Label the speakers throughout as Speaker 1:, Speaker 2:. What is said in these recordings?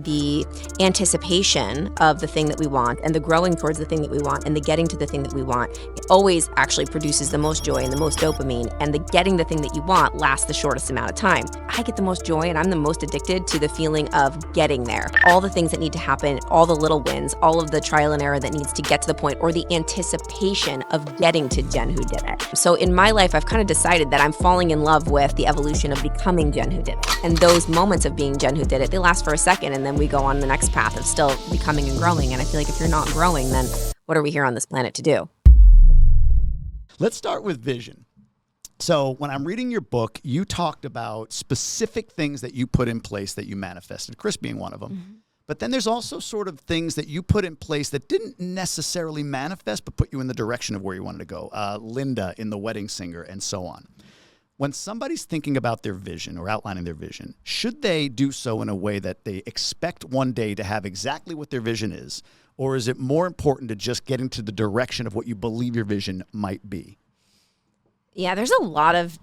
Speaker 1: The anticipation of the thing that we want and the growing towards the thing that we want and the getting to the thing that we want, it always actually produces the most joy and the most dopamine, and the getting the thing that you want lasts the shortest amount of time. I get the most joy and I'm the most addicted to the feeling of getting there. All the things that need to happen, all the little wins, all of the trial and error that needs to get to the point, or the anticipation of getting to Jen Who Did It. So in my life, I've kind of decided that I'm falling in love with the evolution of becoming Jen Who Did It. And those moments of being Jen Who Did It, they last for a second, and then we go on the next path of still becoming and growing. And I feel like if you're not growing, then what are we here on this planet to do?
Speaker 2: Let's start with vision. So when I'm reading your book, you talked about specific things that you put in place that you manifested, Chris being one of them. Mm-hmm. But then there's also sort of things that you put in place that didn't necessarily manifest, but put you in the direction of where you wanted to go. Linda in The Wedding Singer and so on. When somebody's thinking about their vision or outlining their vision, should they do so in a way that they expect one day to have exactly what their vision is? Or is it more important to just get into the direction of what you believe your vision might be?
Speaker 1: Yeah, there's a lot of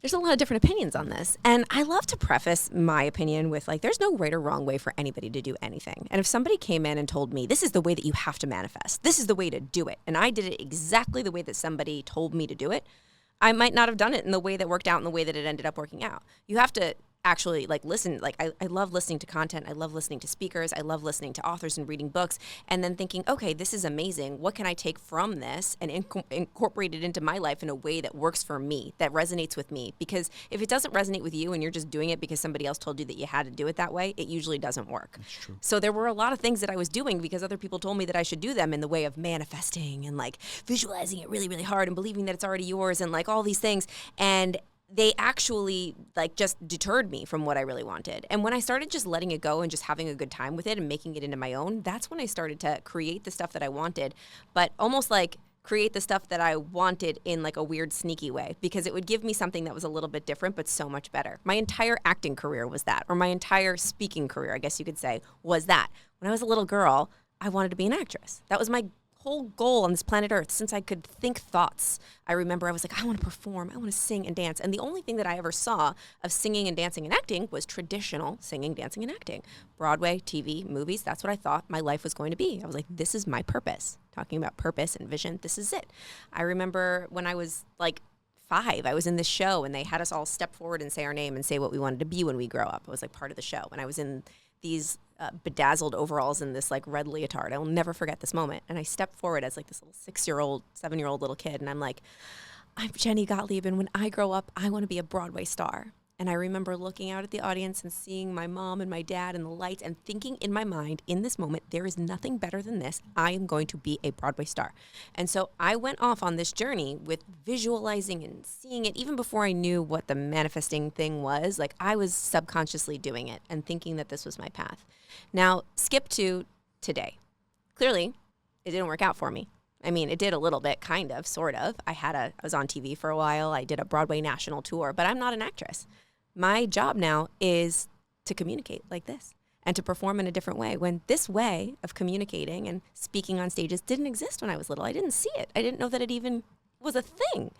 Speaker 1: different opinions on this. And I love to preface my opinion with, like, there's no right or wrong way for anybody to do anything. And if somebody came in and told me, this is the way that you have to manifest, this is the way to do it, and I did it exactly the way that somebody told me to do it, I might not have done it in the way that worked out in the way that it ended up working out. You have to actually listen. I love listening to content. I love listening to speakers. I love listening to authors and reading books, and then thinking, okay, this is amazing. What can I take from this and incorporate it into my life in a way that works for me, that resonates with me? Because if it doesn't resonate with you and you're just doing it because somebody else told you that you had to do it that way, it usually doesn't work.
Speaker 2: That's true.
Speaker 1: So there were a lot of things that I was doing because other people told me that I should do them in the way of manifesting and visualizing it really, really hard and believing that it's already yours and all these things. And they actually just deterred me from what I really wanted. And when I started just letting it go and just having a good time with it and making it into my own, that's when I started to create the stuff that I wanted, but almost create the stuff that I wanted in a weird, sneaky way, because it would give me something that was a little bit different, but so much better. My entire acting career was that, or my entire speaking career, I guess you could say, was that. When I was a little girl, I wanted to be an actress. That was my whole goal on this planet Earth since I could think thoughts. I remember I was I want to perform, I want to sing and dance. And the only thing that I ever saw of singing and dancing and acting was traditional singing, dancing, and acting. Broadway, TV, movies, that's what I thought my life was going to be. I was this is my purpose. Talking about purpose and vision, this is it. I remember when I was 5, I was in this show and they had us all step forward and say our name and say what we wanted to be when we grow up. I was part of the show. And I was in these bedazzled overalls and this red leotard. I will never forget this moment. And I stepped forward as this little 6-year-old, 7-year-old little kid. And I'm I'm Jenny Gottleib, and when I grow up, I want to be a Broadway star. And I remember looking out at the audience and seeing my mom and my dad and the lights and thinking in my mind, in this moment, there is nothing better than this. I am going to be a Broadway star. And so I went off on this journey with visualizing and seeing it even before I knew what the manifesting thing was. I was subconsciously doing it and thinking that this was my path. Now, skip to today. Clearly, it didn't work out for me. I mean, it did a little bit, kind of, sort of. I was on TV for a while. I did a Broadway national tour, but I'm not an actress. My job now is to communicate like this and to perform in a different way, when this way of communicating and speaking on stages didn't exist when I was little. I didn't see it. I didn't know that it even was a thing.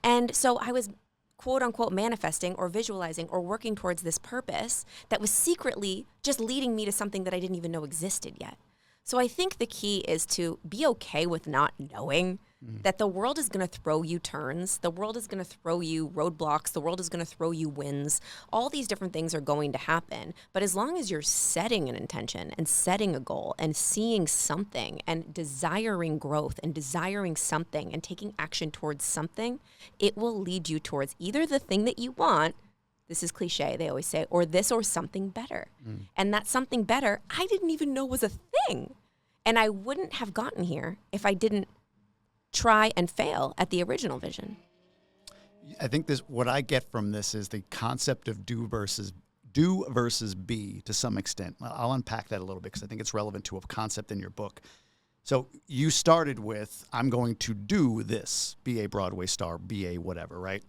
Speaker 1: And so I was quote unquote manifesting or visualizing or working towards this purpose that was secretly just leading me to something that I didn't even know existed yet. So I think the key is to be okay with not knowing that the world is going to throw you turns. The world is going to throw you roadblocks. The world is going to throw you wins. All these different things are going to happen. But as long as you're setting an intention and setting a goal and seeing something and desiring growth and desiring something and taking action towards something, it will lead you towards either the thing that you want. This is cliche, they always say, or this or something better. And that something better, I didn't even know was a thing. And I wouldn't have gotten here if I didn't try and fail at the original vision.
Speaker 2: I think what I get from this is the concept of do versus be to some extent. I'll unpack that a little bit because I think it's relevant to a concept in your book. So you started with, I'm going to do this, be a Broadway star, be a whatever, right?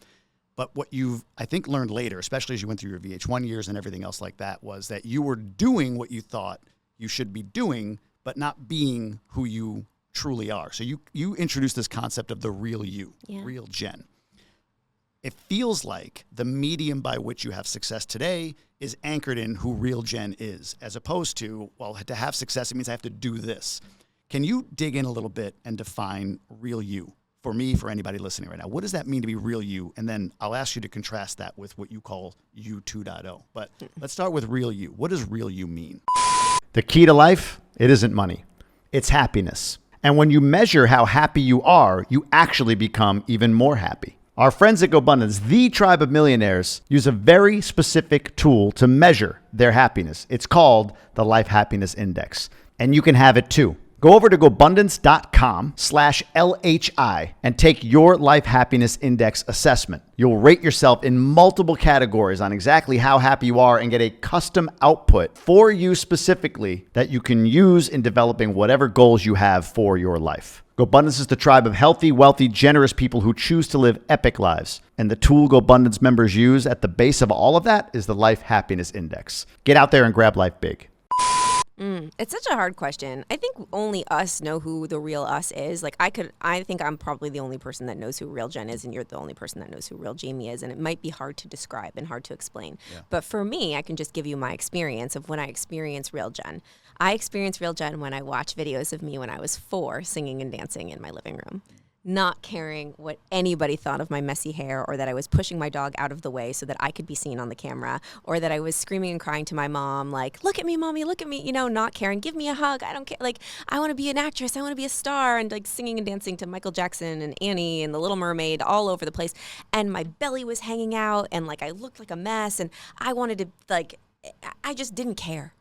Speaker 2: But what you've, I think, learned later, especially as you went through your VH1 years and everything else like that, was that you were doing what you thought you should be doing, but not being who you truly are. So you introduced this concept of the real you, real Jen. it feels like the medium by which you have success today is anchored in who real Jen is, as opposed to, well, to have success, it means I have to do this. Can you dig in a little bit and define real you? For me, for anybody listening right now, what does that mean to be real you? And then I'll ask you to contrast that with what you call you 2.0. But let's start with real you. What does real you mean? The key to life, it isn't money. It's happiness. And when you measure how happy you are, you actually become even more happy. Our friends at GoBundance, the Tribe of Millionaires, use a very specific tool to measure their happiness. It's called the Life Happiness Index. And you can have it too. Go over to GoBundance.com/LHI and take your Life Happiness Index assessment. You'll rate yourself in multiple categories on exactly how happy you are and get a custom output for you specifically that you can use in developing whatever goals you have for your life. GoBundance is the tribe of healthy, wealthy, generous people who choose to live epic lives. And the tool GoBundance members use at the base of all of that is the Life Happiness Index. Get out there and grab life big.
Speaker 1: It's such a hard question. I think only us know who the real us is. Like I think I'm probably the only person that knows who real Jen is, and you're the only person that knows who real Jamie is. And it might be hard to describe and hard to explain. Yeah. But for me, I can just give you my experience of when I experience real Jen. I experienced real Jen when I watched videos of me when I was 4 singing and dancing in my living room. Not caring what anybody thought of my messy hair, or that I was pushing my dog out of the way so that I could be seen on the camera, or that I was screaming and crying to my mom, like, look at me, mommy, look at me, not caring, give me a hug, I don't care, like, I want to be an actress, I want to be a star, and like singing and dancing to Michael Jackson and Annie and The Little Mermaid all over the place, and my belly was hanging out, and like I looked like a mess, and I wanted to, like, I just didn't care.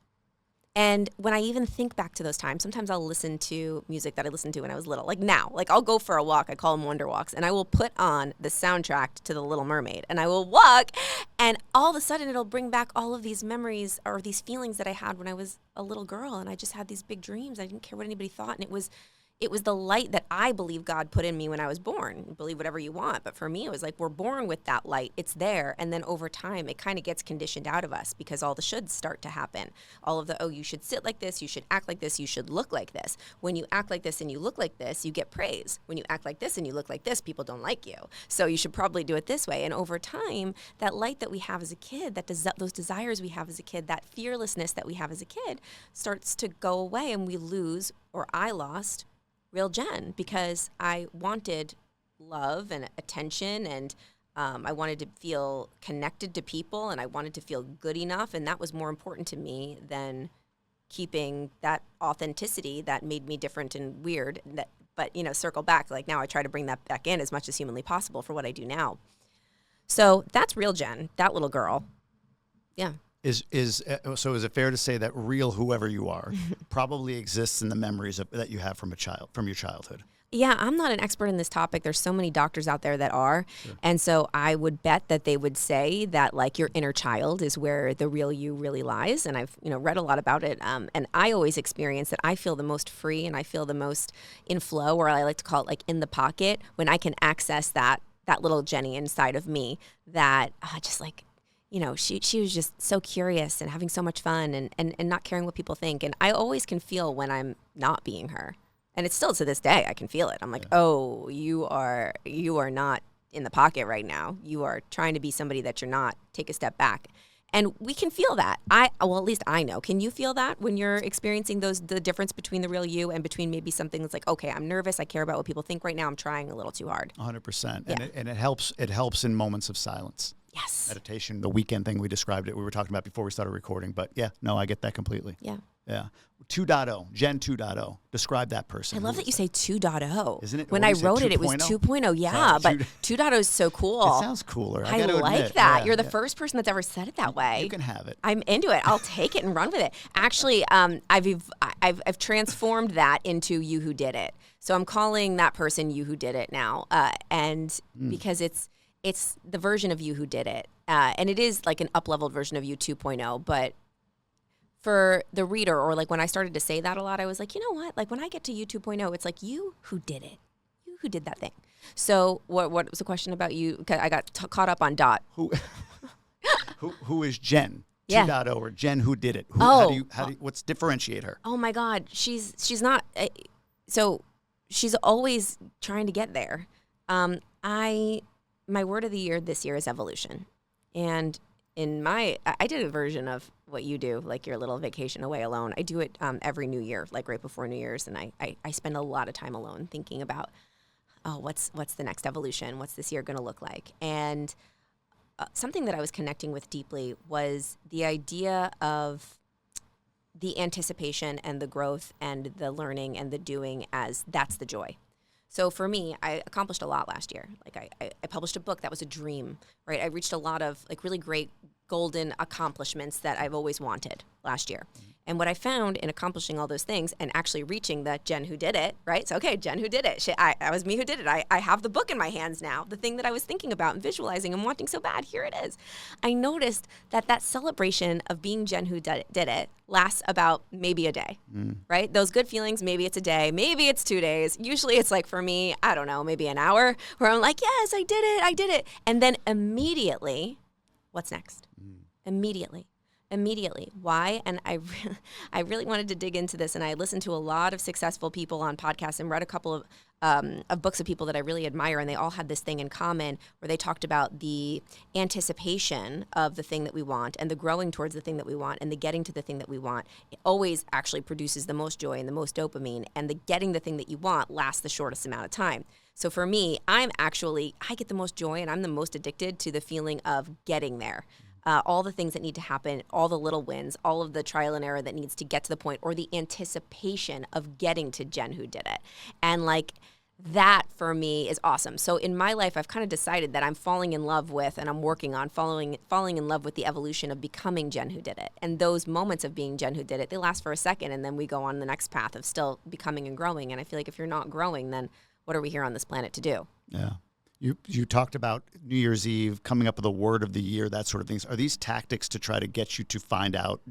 Speaker 1: And when I even think back to those times, sometimes I'll listen to music that I listened to when I was little. Like now, like I'll go for a walk. I call them wonder walks. And I will put on the soundtrack to The Little Mermaid. And I will walk. And all of a sudden, it'll bring back all of these memories or these feelings that I had when I was a little girl. And I just had these big dreams. I didn't care what anybody thought. And it was the light that I believe God put in me when I was born. Believe whatever you want. But for me, it was like we're born with that light. It's there. And then over time, it kind of gets conditioned out of us because all the shoulds start to happen. All of the, you should sit like this. You should act like this. You should look like this. When you act like this and you look like this, you get praise. When you act like this and you look like this, people don't like you. So you should probably do it this way. And over time, that light that we have as a kid, those desires we have as a kid, that fearlessness that we have as a kid starts to go away, and we lose, or I lost, real Jen, because I wanted love and attention, and I wanted to feel connected to people, and I wanted to feel good enough, and that was more important to me than keeping that authenticity that made me different and weird. But circle back, like now I try to bring that back in as much as humanly possible for what I do now. So that's real Jen, that little girl. Yeah.
Speaker 2: So is it fair to say that real whoever you are probably exists in the memories that you have from your childhood?
Speaker 1: Yeah, I'm not an expert in this topic. There's so many doctors out there that are. Sure. And so I would bet that they would say that like your inner child is where the real you really lies. And I've read a lot about it. And I always experience that I feel the most free and I feel the most in flow, or I like to call it like in the pocket, when I can access that little Jenny inside of me that just like, she was just so curious and having so much fun and not caring what people think. And I always can feel when I'm not being her. And it's still to this day, I can feel it. I'm like, oh, you are not in the pocket right now. You are trying to be somebody that you're not. Take a step back. And we can feel that. At least I know. Can you feel that when you're experiencing the difference between the real you and between maybe something that's like, okay, I'm nervous. I care about what people think right now. I'm trying a little too hard.
Speaker 2: 100%. Yeah. And it helps in moments of silence.
Speaker 1: Yes.
Speaker 2: Meditation, the weekend thing we described it. We were talking about before we started recording. But yeah, no, I get that completely.
Speaker 1: Yeah.
Speaker 2: Yeah. 2.0, Jen 2.0. Describe that person.
Speaker 1: I love that you say 2.0.
Speaker 2: Isn't it?
Speaker 1: When I wrote it, it was 2.0. Yeah, but 2.0 is so cool.
Speaker 2: It sounds cooler.
Speaker 1: I like that. Yeah, You're the first person that's ever said it that way.
Speaker 2: You can have it.
Speaker 1: I'm into it. I'll take it and run with it. Actually, I've transformed that into you who did it. So I'm calling that person you who did it now, because it's the version of you who did it, and it is like an up-leveled version of you 2.0, but for the reader, or like when I started to say that a lot, I was like, you know what? Like when I get to you 2.0, it's like you who did it. You who did that thing. So what was the question about you? I got caught up on Dot.
Speaker 2: Who is Jen?
Speaker 1: Yeah.
Speaker 2: 2.0 or Jen who did it? How do you what's differentiate her?
Speaker 1: Oh my God. She's not, so she's always trying to get there. my word of the year this year is evolution. And I did a version of what you do, like your little vacation away alone. I do it every New Year, like right before New Year's. And I spend a lot of time alone thinking about, what's the next evolution? What's this year going to look like? And something that I was connecting with deeply was the idea of the anticipation and the growth and the learning and the doing as that's the joy. So for me, I accomplished a lot last year. Like I published a book that was a dream, right? I reached a lot of like really great golden accomplishments that I've always wanted last year. And what I found in accomplishing all those things and actually reaching the Jen who did it, right? So, okay, Jen who did it. I was me who did it. I have the book in my hands now, the thing that I was thinking about and visualizing and wanting so bad. Here it is. I noticed that celebration of being Jen who did it lasts about maybe a day, right? Those good feelings, maybe it's a day, maybe it's 2 days. Usually it's like for me, I don't know, maybe an hour where I'm like, yes, I did it. And then immediately, what's next? Immediately. Why? And I really wanted to dig into this, and I listened to a lot of successful people on podcasts and read a couple of books of people that I really admire, and they all had this thing in common where they talked about the anticipation of the thing that we want and the growing towards the thing that we want and the getting to the thing that we want. It always actually produces the most joy and the most dopamine, and the getting the thing that you want lasts the shortest amount of time. So for me, I get the most joy and I'm the most addicted to the feeling of getting there. All the things that need to happen, all the little wins, all of the trial and error that needs to get to the point, or the anticipation of getting to Jen who did it. And like that for me is awesome. So in my life, I've kind of decided that I'm falling in love with, and I'm working on falling in love with the evolution of becoming Jen who did it. And those moments of being Jen who did it, they last for a second, and then we go on the next path of still becoming and growing. And I feel like if you're not growing, then what are we here on this planet to do?
Speaker 2: Yeah. You talked about New Year's Eve, coming up with a word of the year, that sort of things. Are these tactics to try to get you to find out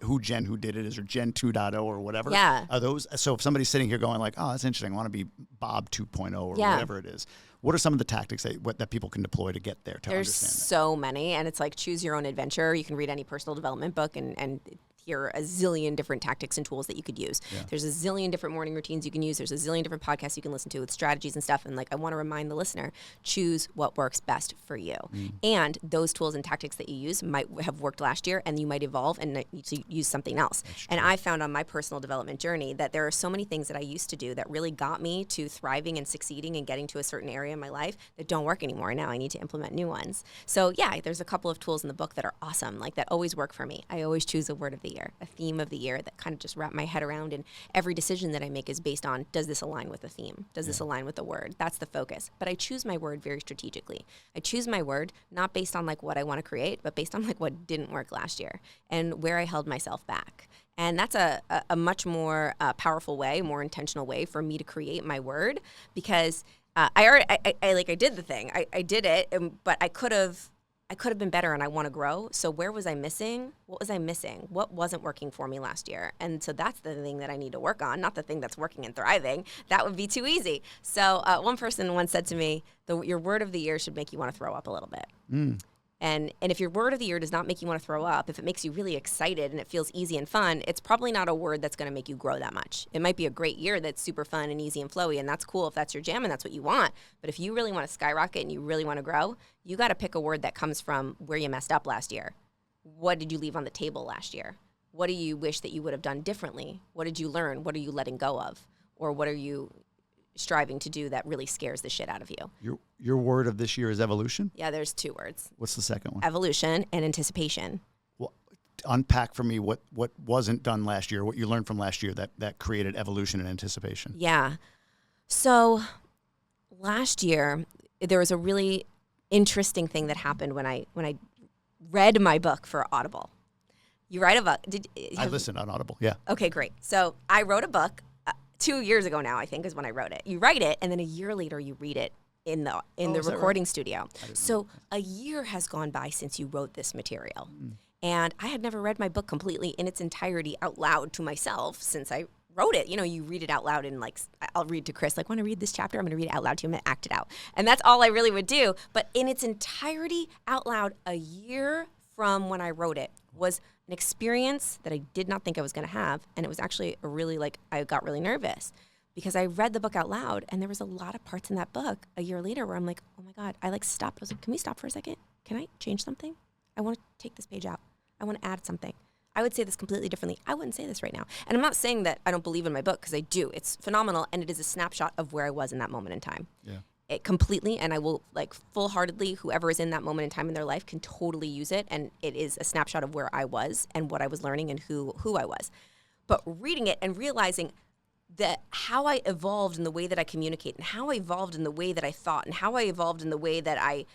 Speaker 2: who Jen who did it is, or Jen 2.0 or whatever?
Speaker 1: Yeah.
Speaker 2: Are those, so if somebody's sitting here going like, oh, that's interesting, I want to be Bob 2.0 or whatever it is, what are some of the tactics that people can deploy to get there, to
Speaker 1: There's
Speaker 2: understand that?
Speaker 1: so many, and it's like choose your own adventure. You can read any personal development book and hear a zillion different tactics and tools that you could use. Yeah. There's a zillion different morning routines you can use. There's a zillion different podcasts you can listen to with strategies and stuff. And like, I want to remind the listener, choose what works best for you. And those tools and tactics that you use might have worked last year, and you might evolve and use something else. And I found on my personal development journey that there are so many things that I used to do that really got me to thriving and succeeding and getting to a certain area in my life that don't work anymore. Now I need to implement new ones. So yeah, there's a couple of tools in the book that are awesome, like that always work for me. I always choose a word of the year, a theme of the year that kind of just wrap my head around, and every decision that I make is based on, does this align with the theme? Does this align with the word? That's the focus. But I choose my word very strategically. I choose my word not based on like what I want to create, but based on like what didn't work last year and where I held myself back. And that's a much more powerful way, more intentional way for me to create my word, because I did the thing. I did it, but I could have been better, and I want to grow. So where was I missing? What was I missing? What wasn't working for me last year? And so that's the thing that I need to work on, not the thing that's working and thriving. That would be too easy. So one person once said to me, your word of the year should make you want to throw up a little bit. And if your word of the year does not make you want to throw up, if it makes you really excited and it feels easy and fun, it's probably not a word that's going to make you grow that much. It might be a great year that's super fun and easy and flowy, and that's cool if that's your jam and that's what you want. But if you really want to skyrocket and you really want to grow, you got to pick a word that comes from where you messed up last year. What did you leave on the table last year? What do you wish that you would have done differently? What did you learn? What are you letting go of? Or what are you striving to do that really scares the shit out of you?
Speaker 2: Your word of this year is evolution?
Speaker 1: Yeah, there's 2 words.
Speaker 2: What's the second one?
Speaker 1: Evolution and anticipation.
Speaker 2: Well, unpack for me what wasn't done last year, what you learned from last year that created evolution and anticipation.
Speaker 1: Yeah. So last year, there was a really interesting thing that happened when I read my book for Audible. You write a book.
Speaker 2: I listened on Audible, yeah.
Speaker 1: Okay, great. So I wrote a book 2 years ago now, I think, is when I wrote it. You write it, and then a year later you read it in the recording studio. So a year has gone by since you wrote this material. And I had never read my book completely in its entirety out loud to myself since I wrote it. You know, you read it out loud, and like, I'll read to Chris, like, want to read this chapter? I'm going to read it out loud to you. I'm going to act it out. And that's all I really would do. But in its entirety out loud, a year from when I wrote it was an experience that I did not think I was going to have. And it was actually I got really nervous. because I read the book out loud, and there was a lot of parts in that book a year later where I'm like, oh my God, I like stopped. I was like, can we stop for a second? Can I change something? I want to take this page out. I want to add something. I would say this completely differently. I wouldn't say this right now. And I'm not saying that I don't believe in my book, because I do. It's phenomenal, and it is a snapshot of where I was in that moment in time. Yeah. It completely, and I will like full-heartedly, whoever is in that moment in time in their life can totally use it, and it is a snapshot of where I was and what I was learning and who I was. But reading it and realizing that how I evolved in the way that I communicate, and how I evolved in the way that I thought, and how I evolved in the way that I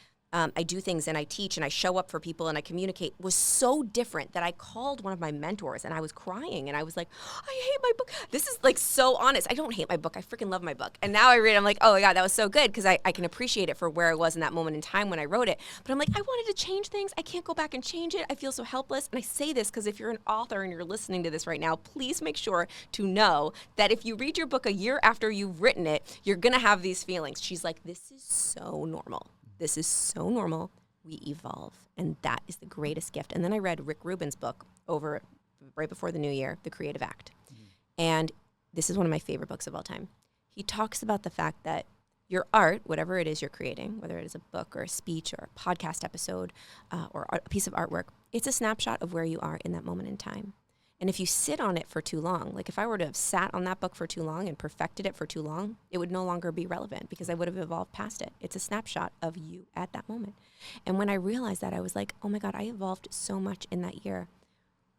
Speaker 1: do things, and I teach, and I show up for people, and I communicate, was so different that I called one of my mentors, and I was crying, and I was like, I hate my book. This is like so honest. I don't hate my book. I freaking love my book. And now I read it, I'm like, oh my God, that was so good, because I can appreciate it for where I was in that moment in time when I wrote it. But I'm like, I wanted to change things. I can't go back and change it. I feel so helpless. And I say this because if you're an author and you're listening to this right now, please make sure to know that if you read your book a year after you've written it, you're going to have these feelings. She's like, this is so normal. This is so normal. We evolve. And that is the greatest gift. And then I read Rick Rubin's book right before the new year, The Creative Act. And this is one of my favorite books of all time. He talks about the fact that your art, whatever it is you're creating, whether it is a book or a speech or a podcast episode or a piece of artwork, it's a snapshot of where you are in that moment in time. And if you sit on it for too long, like if I were to have sat on that book for too long and perfected it for too long, it would no longer be relevant because I would have evolved past it. It's a snapshot of you at that moment. And when I realized that, I was like, oh my God, I evolved so much in that year.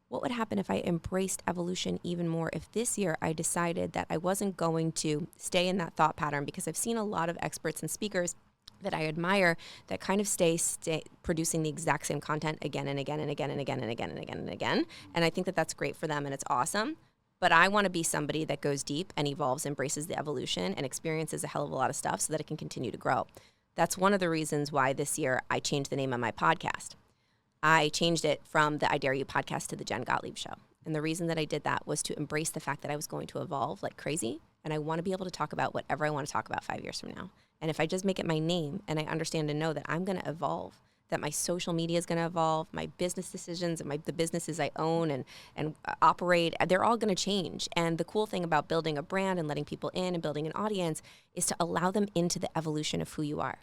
Speaker 1: What would happen if I embraced evolution even more? If this year I decided that I wasn't going to stay in that thought pattern, because I've seen a lot of experts and speakers that I admire that kind of stay producing the exact same content again and again and again and again and again and again and again. And I think that that's great for them and it's awesome. But I want to be somebody that goes deep and evolves, embraces the evolution, and experiences a hell of a lot of stuff so that it can continue to grow. That's one of the reasons why this year I changed the name of my podcast. I changed it from the I Dare You podcast to the Jen Gottleib Show. And the reason that I did that was to embrace the fact that I was going to evolve like crazy. And I want to be able to talk about whatever I want to talk about 5 years from now. And if I just make it my name and I understand and know that I'm going to evolve, that my social media is going to evolve, my business decisions and the businesses I own and operate, they're all going to change. And the cool thing about building a brand and letting people in and building an audience is to allow them into the evolution of who you are.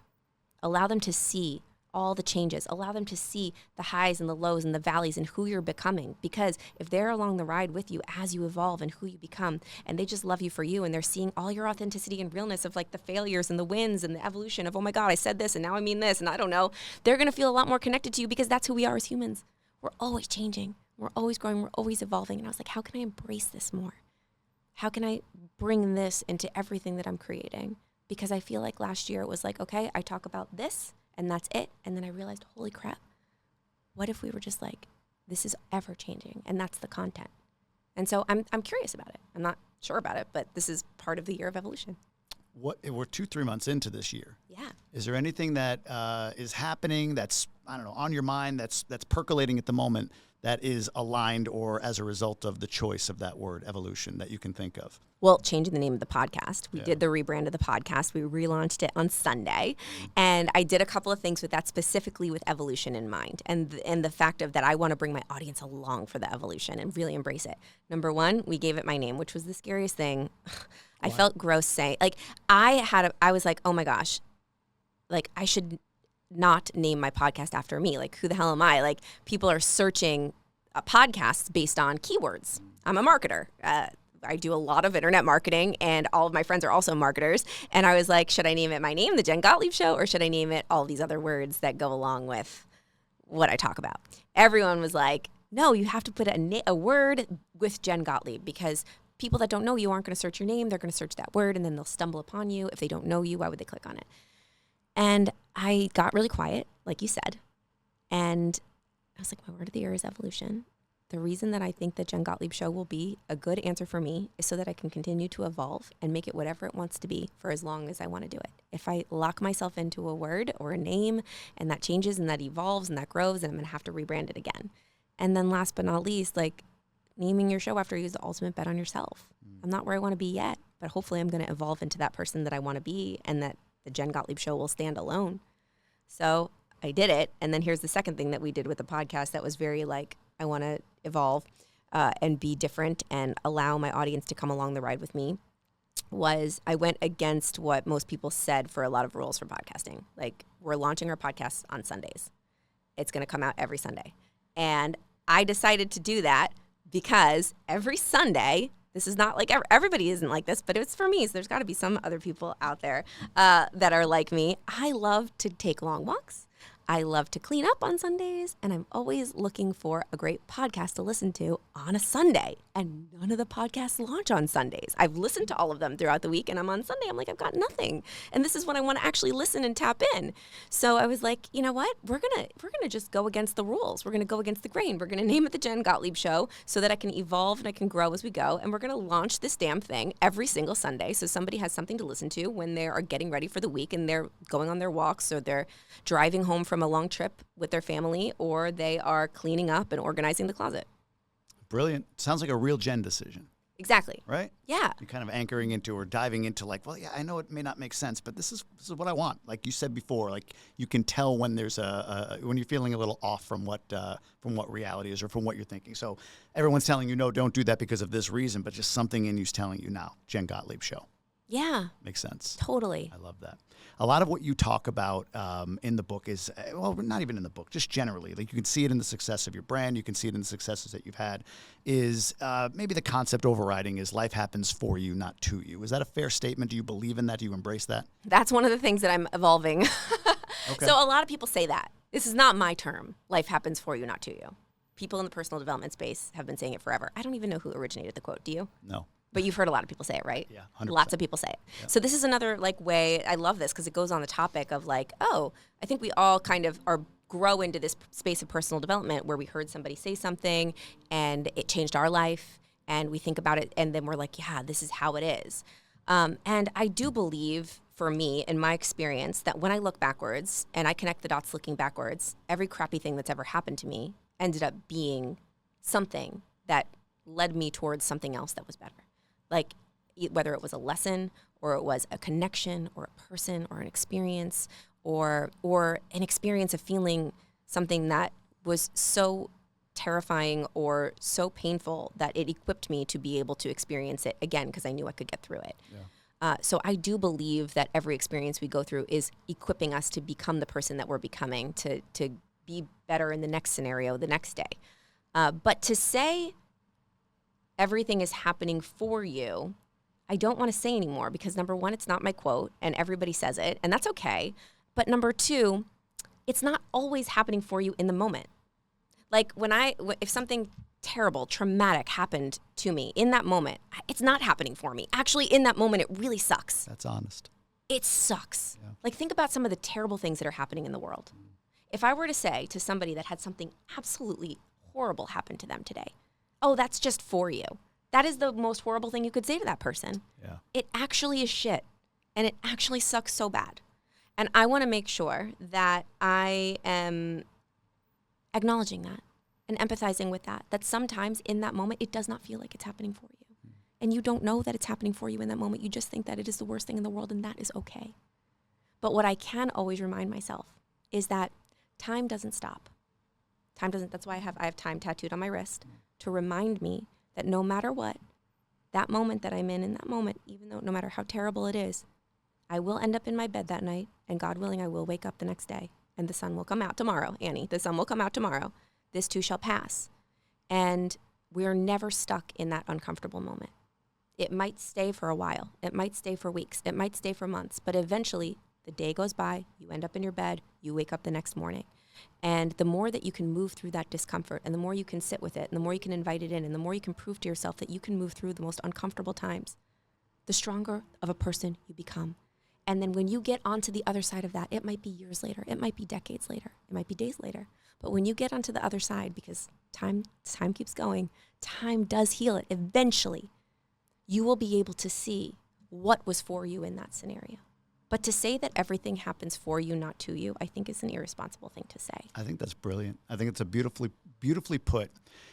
Speaker 1: Allow them to see all the changes. Allow them to see the highs and the lows and the valleys and who you're becoming. Because if they're along the ride with you as you evolve and who you become, and they just love you for you, and they're seeing all your authenticity and realness of like the failures and the wins and the evolution of, oh my God, I said this and now I mean this and I don't know, they're going to feel a lot more connected to you because that's who we are as humans. We're always changing. We're always growing. We're always evolving. And I was like, how can I embrace this more? How can I bring this into everything that I'm creating? Because I feel like last year it was like, okay, I talk about this and that's it. And then I realized, holy crap, what if we were just like, this is ever changing and that's the content. And so I'm curious about it. I'm not sure about it, but this is part of the year of evolution.
Speaker 2: We're 2-3 months into this year.
Speaker 1: Yeah.
Speaker 2: Is there anything that is happening that's, I don't know, on your mind that's percolating at the moment that is aligned or as a result of the choice of that word, evolution, that you can think of?
Speaker 1: Well, changing the name of the podcast. We did the rebrand of the podcast. We relaunched it on Sunday. And I did a couple of things with that, specifically with evolution in mind. And the fact of that I want to bring my audience along for the evolution and really embrace it. Number one, we gave it my name, which was the scariest thing. I felt gross saying, like, I was like, oh my gosh, like I should not name my podcast after me. Like, who the hell am I? Like, people are searching podcasts based on keywords. I'm a marketer. I do a lot of internet marketing, and all of my friends are also marketers. And I was like, should I name it my name, The Jen Gottleib Show, or should I name it all these other words that go along with what I talk about? Everyone was like, no, you have to put a word with Jen Gottleib, because people that don't know you aren't going to search your name. They're going to search that word, and then they'll stumble upon you. If they don't know you, why would they click on it? And I got really quiet, like you said. And I was like, my word of the year is evolution. The reason that I think the Jen Gottleib Show will be a good answer for me is so that I can continue to evolve and make it whatever it wants to be for as long as I want to do it. If I lock myself into a word or a name and that changes and that evolves and that grows, then I'm going to have to rebrand it again. And then last but not least, like, naming your show after you is the ultimate bet on yourself. I'm not where I want to be yet, but hopefully I'm going to evolve into that person that I want to be, and that the Jen Gottleib Show will stand alone. So I did it. And then here's the second thing that we did with the podcast that was very like, I want to evolve and be different and allow my audience to come along the ride with me. was I went against what most people said for a lot of rules for podcasting. Like, we're launching our podcast on Sundays. It's going to come out every Sunday. And I decided to do that because every Sunday, this is not like everybody isn't like this, but it's for me. So there's got to be some other people out there that are like me. I love to take long walks. I love to clean up on Sundays, and I'm always looking for a great podcast to listen to on a Sunday. And none of the podcasts launch on Sundays. I've listened to all of them throughout the week, and I'm on Sunday. I'm like, I've got nothing. And this is when I want to actually listen and tap in. So I was like, you know what? We're gonna just go against the rules. We're gonna go against the grain. We're gonna name it the Jen Gottleib Show so that I can evolve and I can grow as we go. And we're gonna launch this damn thing every single Sunday, so somebody has something to listen to when they are getting ready for the week and they're going on their walks, or they're driving home from a long trip with their family, or they are cleaning up and organizing the closet.
Speaker 2: Brilliant. Sounds like a real Jen decision.
Speaker 1: Exactly.
Speaker 2: Right?
Speaker 1: Yeah.
Speaker 2: You're kind of anchoring into or diving into like, well, yeah, I know it may not make sense, but this is what I want. Like you said before, like you can tell when there's when you're feeling a little off from what reality is or from what you're thinking. So everyone's telling you, no, don't do that because of this reason, but just something in you's telling you now, Jen Gottleib Show.
Speaker 1: Yeah.
Speaker 2: Makes sense.
Speaker 1: Totally.
Speaker 2: I love that. A lot of what you talk about in the book is, well, not even in the book, just generally. Like you can see it in the success of your brand. You can see it in the successes that you've had. Is maybe the concept overriding is life happens for you, not to you. Is that a fair statement? Do you believe in that? Do you embrace that?
Speaker 1: That's one of the things that I'm evolving.
Speaker 2: Okay.
Speaker 1: So a lot of people say that. This is not my term. Life happens for you, not to you. People in the personal development space have been saying it forever. I don't even know who originated the quote. Do you?
Speaker 2: No.
Speaker 1: But you've heard a lot of people say it, right?
Speaker 2: Yeah, 100%.
Speaker 1: Lots of people say it. Yeah. So this is another like way, I love this because it goes on the topic of like, oh, I think we all kind of grow into this space of personal development where we heard somebody say something and it changed our life, and we think about it and then we're like, yeah, this is how it is. And I do believe, for me, in my experience, that when I look backwards and I connect the dots looking backwards, every crappy thing that's ever happened to me ended up being something that led me towards something else that was better. Like whether it was a lesson or it was a connection or a person or an experience or an experience of feeling something that was so terrifying or so painful that it equipped me to be able to experience it again because I knew I could get through it. Yeah. So I do believe that every experience we go through is equipping us to become the person that we're becoming, to be better in the next scenario, the next day. But to say everything is happening for you, I don't want to say anymore because number one, it's not my quote and everybody says it and that's okay. But number two, it's not always happening for you in the moment. Like if something terrible, traumatic happened to me in that moment, it's not happening for me. Actually, in that moment, it really sucks.
Speaker 2: That's honest.
Speaker 1: It sucks.
Speaker 2: Yeah.
Speaker 1: Like think about some of the terrible things that are happening in the world. If I were to say to somebody that had something absolutely horrible happen to them today, oh, that's just for you. That is the most horrible thing you could say to that person. Yeah. It actually is shit. And it actually sucks so bad. And I want to make sure that I am acknowledging that and empathizing with that sometimes in that moment, it does not feel like it's happening for you. And you don't know that it's happening for you in that moment. You just think that it is the worst thing in the world, and that is okay. But what I can always remind myself is that time doesn't stop. Time doesn't. That's why I have time tattooed on my wrist to remind me that no matter what, that moment that I'm in that moment, even though no matter how terrible it is, I will end up in my bed that night, and God willing, I will wake up the next day, and the sun will come out tomorrow, Annie. The sun will come out tomorrow. This too shall pass. And we're never stuck in that uncomfortable moment. It might stay for a while. It might stay for weeks. It might stay for months. But eventually, the day goes by, you end up in your bed, you wake up the next morning. And the more that you can move through that discomfort, and the more you can sit with it, and the more you can invite it in, and the more you can prove to yourself that you can move through the most uncomfortable times, the stronger of a person you become. And then when you get onto the other side of that, it might be years later, it might be decades later, it might be days later. But when you get onto the other side, because time keeps going, time does heal it. Eventually, you will be able to see what was for you in that scenario. But to say that everything happens for you, not to you, I think is an irresponsible thing to say.
Speaker 2: I think that's brilliant. I think it's a beautifully put.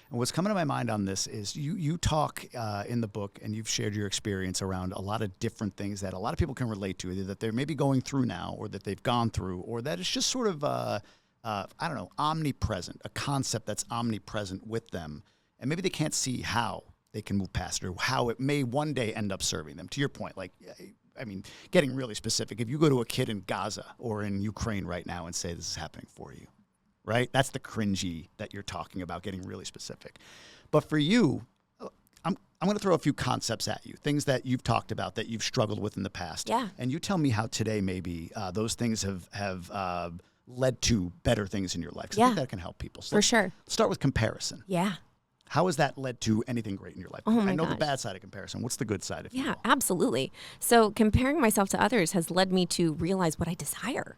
Speaker 2: And what's coming to my mind on this is you talk in the book, and you've shared your experience around a lot of different things that a lot of people can relate to, either that they're maybe going through now, or that they've gone through, or that it's just sort of, I don't know, omnipresent, a concept that's omnipresent with them. And maybe they can't see how they can move past it, or how it may one day end up serving them. To your point, like, I mean, getting really specific, if you go to a kid in Gaza or in Ukraine right now and say this is happening for you, right? That's the cringy that you're talking about, getting really specific. But for you, I'm going to throw a few concepts at you, things that you've talked about that you've struggled with in the past.
Speaker 1: Yeah.
Speaker 2: And you tell me how today maybe those things have led to better things in your life. 'Cause I think that can help people. So
Speaker 1: for sure.
Speaker 2: Start with comparison.
Speaker 1: Yeah.
Speaker 2: How has that led to anything great in your life?
Speaker 1: Oh my
Speaker 2: I know the
Speaker 1: gosh.
Speaker 2: bad side of comparison. What's the good side? If you
Speaker 1: Yeah,
Speaker 2: will?
Speaker 1: absolutely. So comparing myself to others has led me to realize what I desire.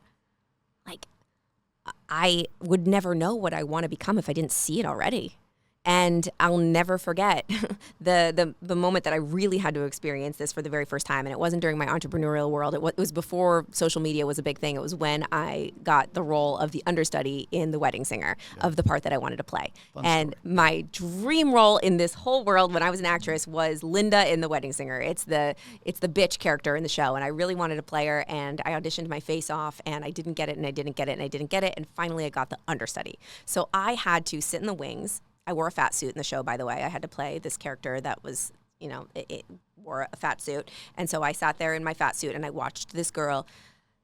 Speaker 1: Like, I would never know what I want to become if I didn't see it already. And I'll never forget the moment that I really had to experience this for the very first time. And it wasn't during my entrepreneurial world. It was before social media was a big thing. It was when I got the role of the understudy in The Wedding Singer, of the part that I wanted to play. And my dream role in this whole world when I was an actress was Linda in The Wedding Singer. It's the bitch character in the show. And I really wanted to play her. And I auditioned my face off, and I didn't get it, and I didn't get it, and I didn't get it. And finally I got the understudy. So I had to sit in the wings. I wore a fat suit in the show, by the way. I had to play this character that was, it wore a fat suit. And so I sat there in my fat suit and I watched this girl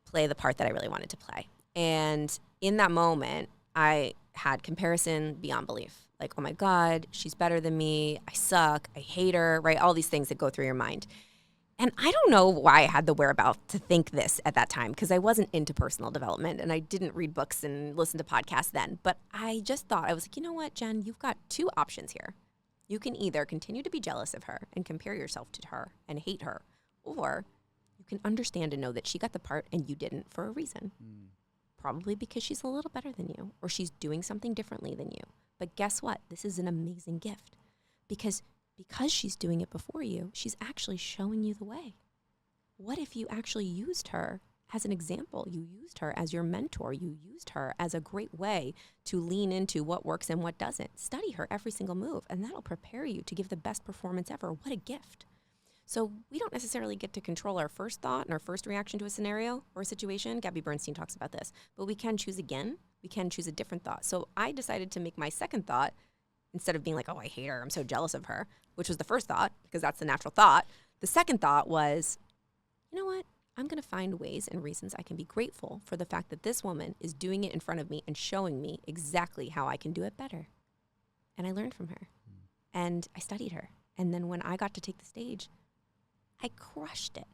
Speaker 1: play the part that I really wanted to play. And in that moment, I had comparison beyond belief. Like, oh my God, she's better than me. I suck. I hate her, right? All these things that go through your mind. And I don't know why I had the whereabouts to think this at that time, because I wasn't into personal development and I didn't read books and listen to podcasts then. But I just thought, I was like, you know what, Jen, you've got two options here. You can either continue to be jealous of her and compare yourself to her and hate her, or you can understand and know that she got the part and you didn't for a reason. Probably because she's a little better than you, or she's doing something differently than you. But guess what? This is an amazing gift, because she's doing it before you, she's actually showing you the way. What if you actually used her as an example? You used her as your mentor. You used her as a great way to lean into what works and what doesn't. Study her every single move, and that'll prepare you to give the best performance ever. What a gift. So we don't necessarily get to control our first thought and our first reaction to a scenario or a situation. Gabby Bernstein talks about this. But we can choose again. We can choose a different thought. So I decided to make my second thought, instead of being like, oh, I hate her, I'm so jealous of her, which was the first thought, because that's the natural thought. The second thought was, you know what? I'm going to find ways and reasons I can be grateful for the fact that this woman is doing it in front of me and showing me exactly how I can do it better. And I learned from her. And I studied her. And then when I got to take the stage, I crushed it,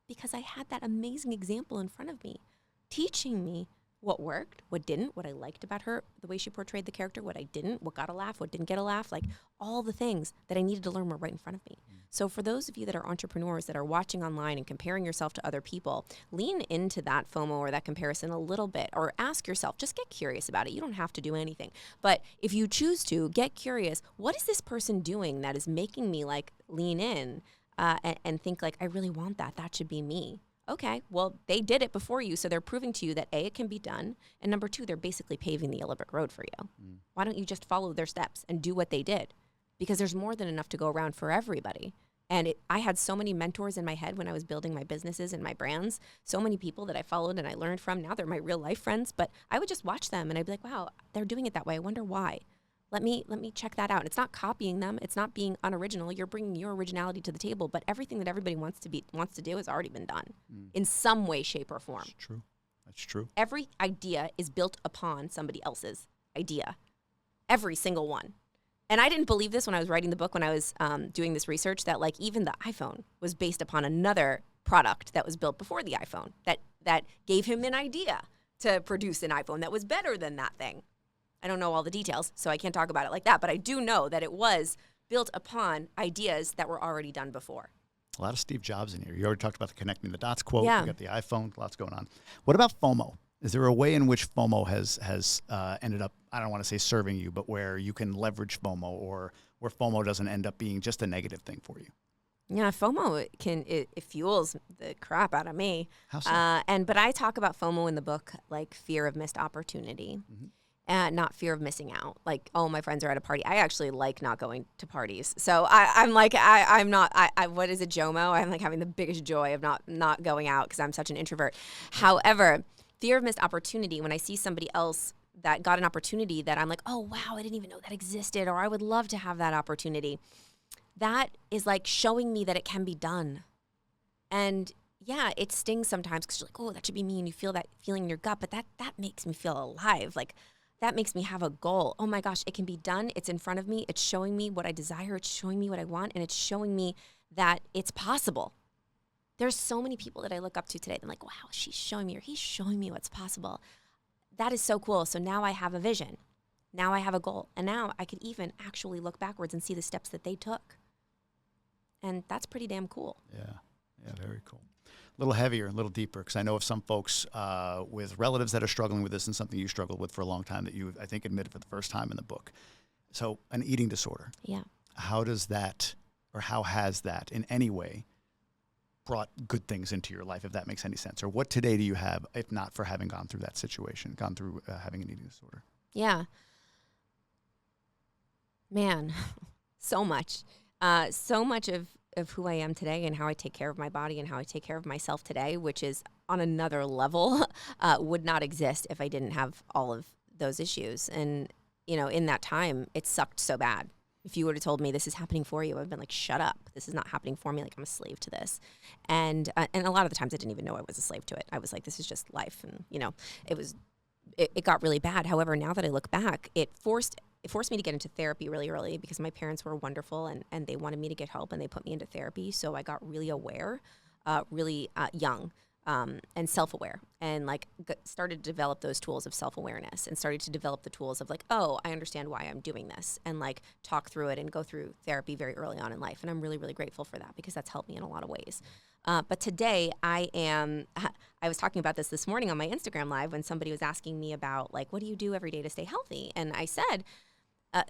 Speaker 1: because I had that amazing example in front of me, teaching me what worked, what didn't, what I liked about her, the way she portrayed the character, what I didn't, what got a laugh, what didn't get a laugh, like all the things that I needed to learn were right in front of me. So for those of you that are entrepreneurs that are watching online and comparing yourself to other people, lean into that FOMO or that comparison a little bit, or ask yourself, just get curious about it. You don't have to do anything. But if you choose to, get curious, what is this person doing that is making me like lean in and think like, I really want that. That should be me. Okay, well, they did it before you, so they're proving to you that A, it can be done, and number two, they're basically paving the yellow brick road for you. Why don't you just follow their steps and do what they did? Because there's more than enough to go around for everybody. And I had so many mentors in my head when I was building my businesses and my brands, so many people that I followed and I learned from. Now they're my real life friends, but I would just watch them and I'd be like, wow, they're doing it that way. I wonder why. Let me check that out. It's not copying them. It's not being unoriginal. You're bringing your originality to the table, but everything that everybody wants to do has already been done in some way, shape, or form.
Speaker 2: That's true. That's true.
Speaker 1: Every idea is built upon somebody else's idea. Every single one. And I didn't believe this when I was writing the book, when I was doing this research, that like even the iPhone was based upon another product that was built before the iPhone that gave him an idea to produce an iPhone that was better than that thing. I don't know all the details, so I can't talk about it like that, but I do know that it was built upon ideas that were already done before.
Speaker 2: A lot of Steve Jobs in here. You already talked about the connecting the dots quote.
Speaker 1: Yeah.
Speaker 2: You got the iPhone, lots going on. What about FOMO? Is there a way in which FOMO has ended up, I don't want to say serving you, but where you can leverage FOMO, or where FOMO doesn't end up being just a negative thing for you?
Speaker 1: Yeah, FOMO, it fuels the crap out of me.
Speaker 2: How so?
Speaker 1: But I talk about FOMO in the book like fear of missed opportunity. Not fear of missing out. Like, oh, my friends are at a party. I actually like not going to parties. So I'm like, I'm not, what is it, JOMO? I'm like having the biggest joy of not going out because I'm such an introvert. However, fear of missed opportunity, when I see somebody else that got an opportunity that I'm like, oh, wow, I didn't even know that existed, or I would love to have that opportunity. that is like showing me that it can be done. And yeah, it stings sometimes because you're like, oh, that should be me. And you feel that feeling in your gut, but that makes me feel alive. Like that makes me have a goal. Oh my gosh, it can be done. It's in front of me. It's showing me what I desire. It's showing me what I want. And it's showing me that it's possible. There's so many people that I look up to today. I'm like, wow, she's showing me or he's showing me what's possible. That is so cool. So now I have a vision. Now I have a goal. And now I could even actually look backwards and see the steps that they took. And that's pretty damn cool.
Speaker 2: Yeah, very cool. A little heavier, a little deeper, because I know of some folks with relatives that are struggling with this and something you struggled with for a long time that you, I think, admitted for the first time in the book. So an eating disorder.
Speaker 1: Yeah.
Speaker 2: How does that, or how has that in any way brought good things into your life, if that makes any sense? Or what today do you have, if not for having gone through that situation, gone through having an eating disorder?
Speaker 1: Yeah. Man, so much. So much of who I am today and how I take care of my body and how I take care of myself today, which is on another level, would not exist if I didn't have all of those issues. And, you know, in that time, it sucked so bad. If you would have told me this is happening for you, I've been like, shut up. This is not happening for me. Like, I'm a slave to this. And a lot of the times I didn't even know I was a slave to it. I was like, this is just life. And, you know, it got really bad. However, now that I look back, it forced me to get into therapy really early because my parents were wonderful and they wanted me to get help and they put me into therapy. So I got really aware, really young. And self-aware, and like started to develop those tools of self-awareness and started to develop the tools of like, oh, I understand why I'm doing this, and like talk through it and go through therapy very early on in life. And I'm really, really grateful for that because that's helped me in a lot of ways. But today I was talking about this morning on my Instagram live when somebody was asking me about like, what do you do every day to stay healthy? And I said,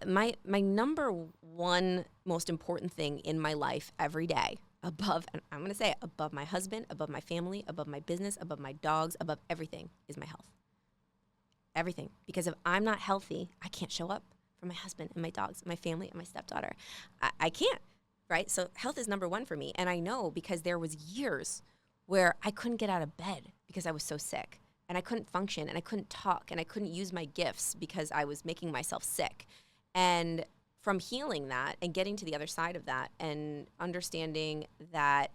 Speaker 1: my number one most important thing in my life every day, above, and I'm going to say it, above my husband, above my family, above my business, above my dogs, above everything, is my health. Everything. Because if I'm not healthy, I can't show up for my husband and my dogs, my family and my stepdaughter. I can't, right? So health is number one for me. And I know because there was years where I couldn't get out of bed because I was so sick. And I couldn't function and I couldn't talk and I couldn't use my gifts because I was making myself sick. And from healing that and getting to the other side of that and understanding that,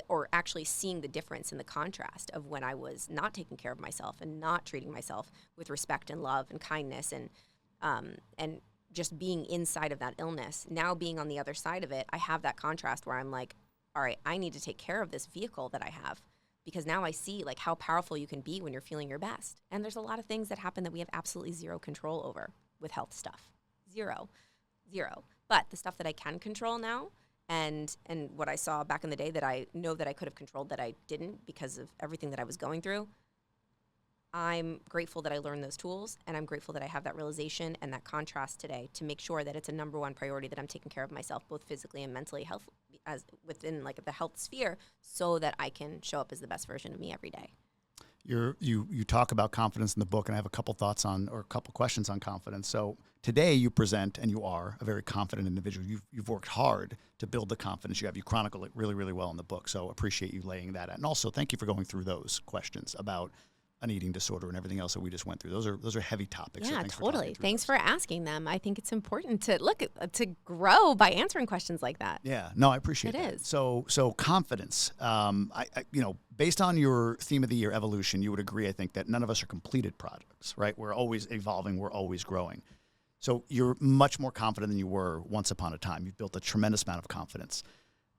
Speaker 1: or actually seeing the difference in the contrast of when I was not taking care of myself and not treating myself with respect and love and kindness and just being inside of that illness, now being on the other side of it, I have that contrast where I'm like, all right, I need to take care of this vehicle that I have because now I see like how powerful you can be when you're feeling your best. And there's a lot of things that happen that we have absolutely zero control over with health stuff. Zero. But the stuff that I can control now and what I saw back in the day that I know that I could have controlled that I didn't because of everything that I was going through, I'm grateful that I learned those tools, and I'm grateful that I have that realization and that contrast today to make sure that it's a number one priority that I'm taking care of myself, both physically and mentally, health as within like the health sphere, so that I can show up as the best version of me every day.
Speaker 2: You talk about confidence in the book, and I have a couple thoughts on, or a couple questions on confidence. So today you present, and you are a very confident individual. You've worked hard to build the confidence you have. You chronicle it really, really well in the book. So appreciate you laying that out. And also thank you for going through those questions about an eating disorder and everything else that we just went through. Those are heavy topics.
Speaker 1: Yeah,
Speaker 2: so
Speaker 1: totally. Thanks for asking them. I think it's important to grow by answering questions like that.
Speaker 2: Yeah, no, I appreciate it.
Speaker 1: It is.
Speaker 2: So confidence. I based on your theme of the year, evolution, you would agree, I think, that none of us are completed products, right? We're always evolving. We're always growing. So you're much more confident than you were once upon a time. You've built a tremendous amount of confidence.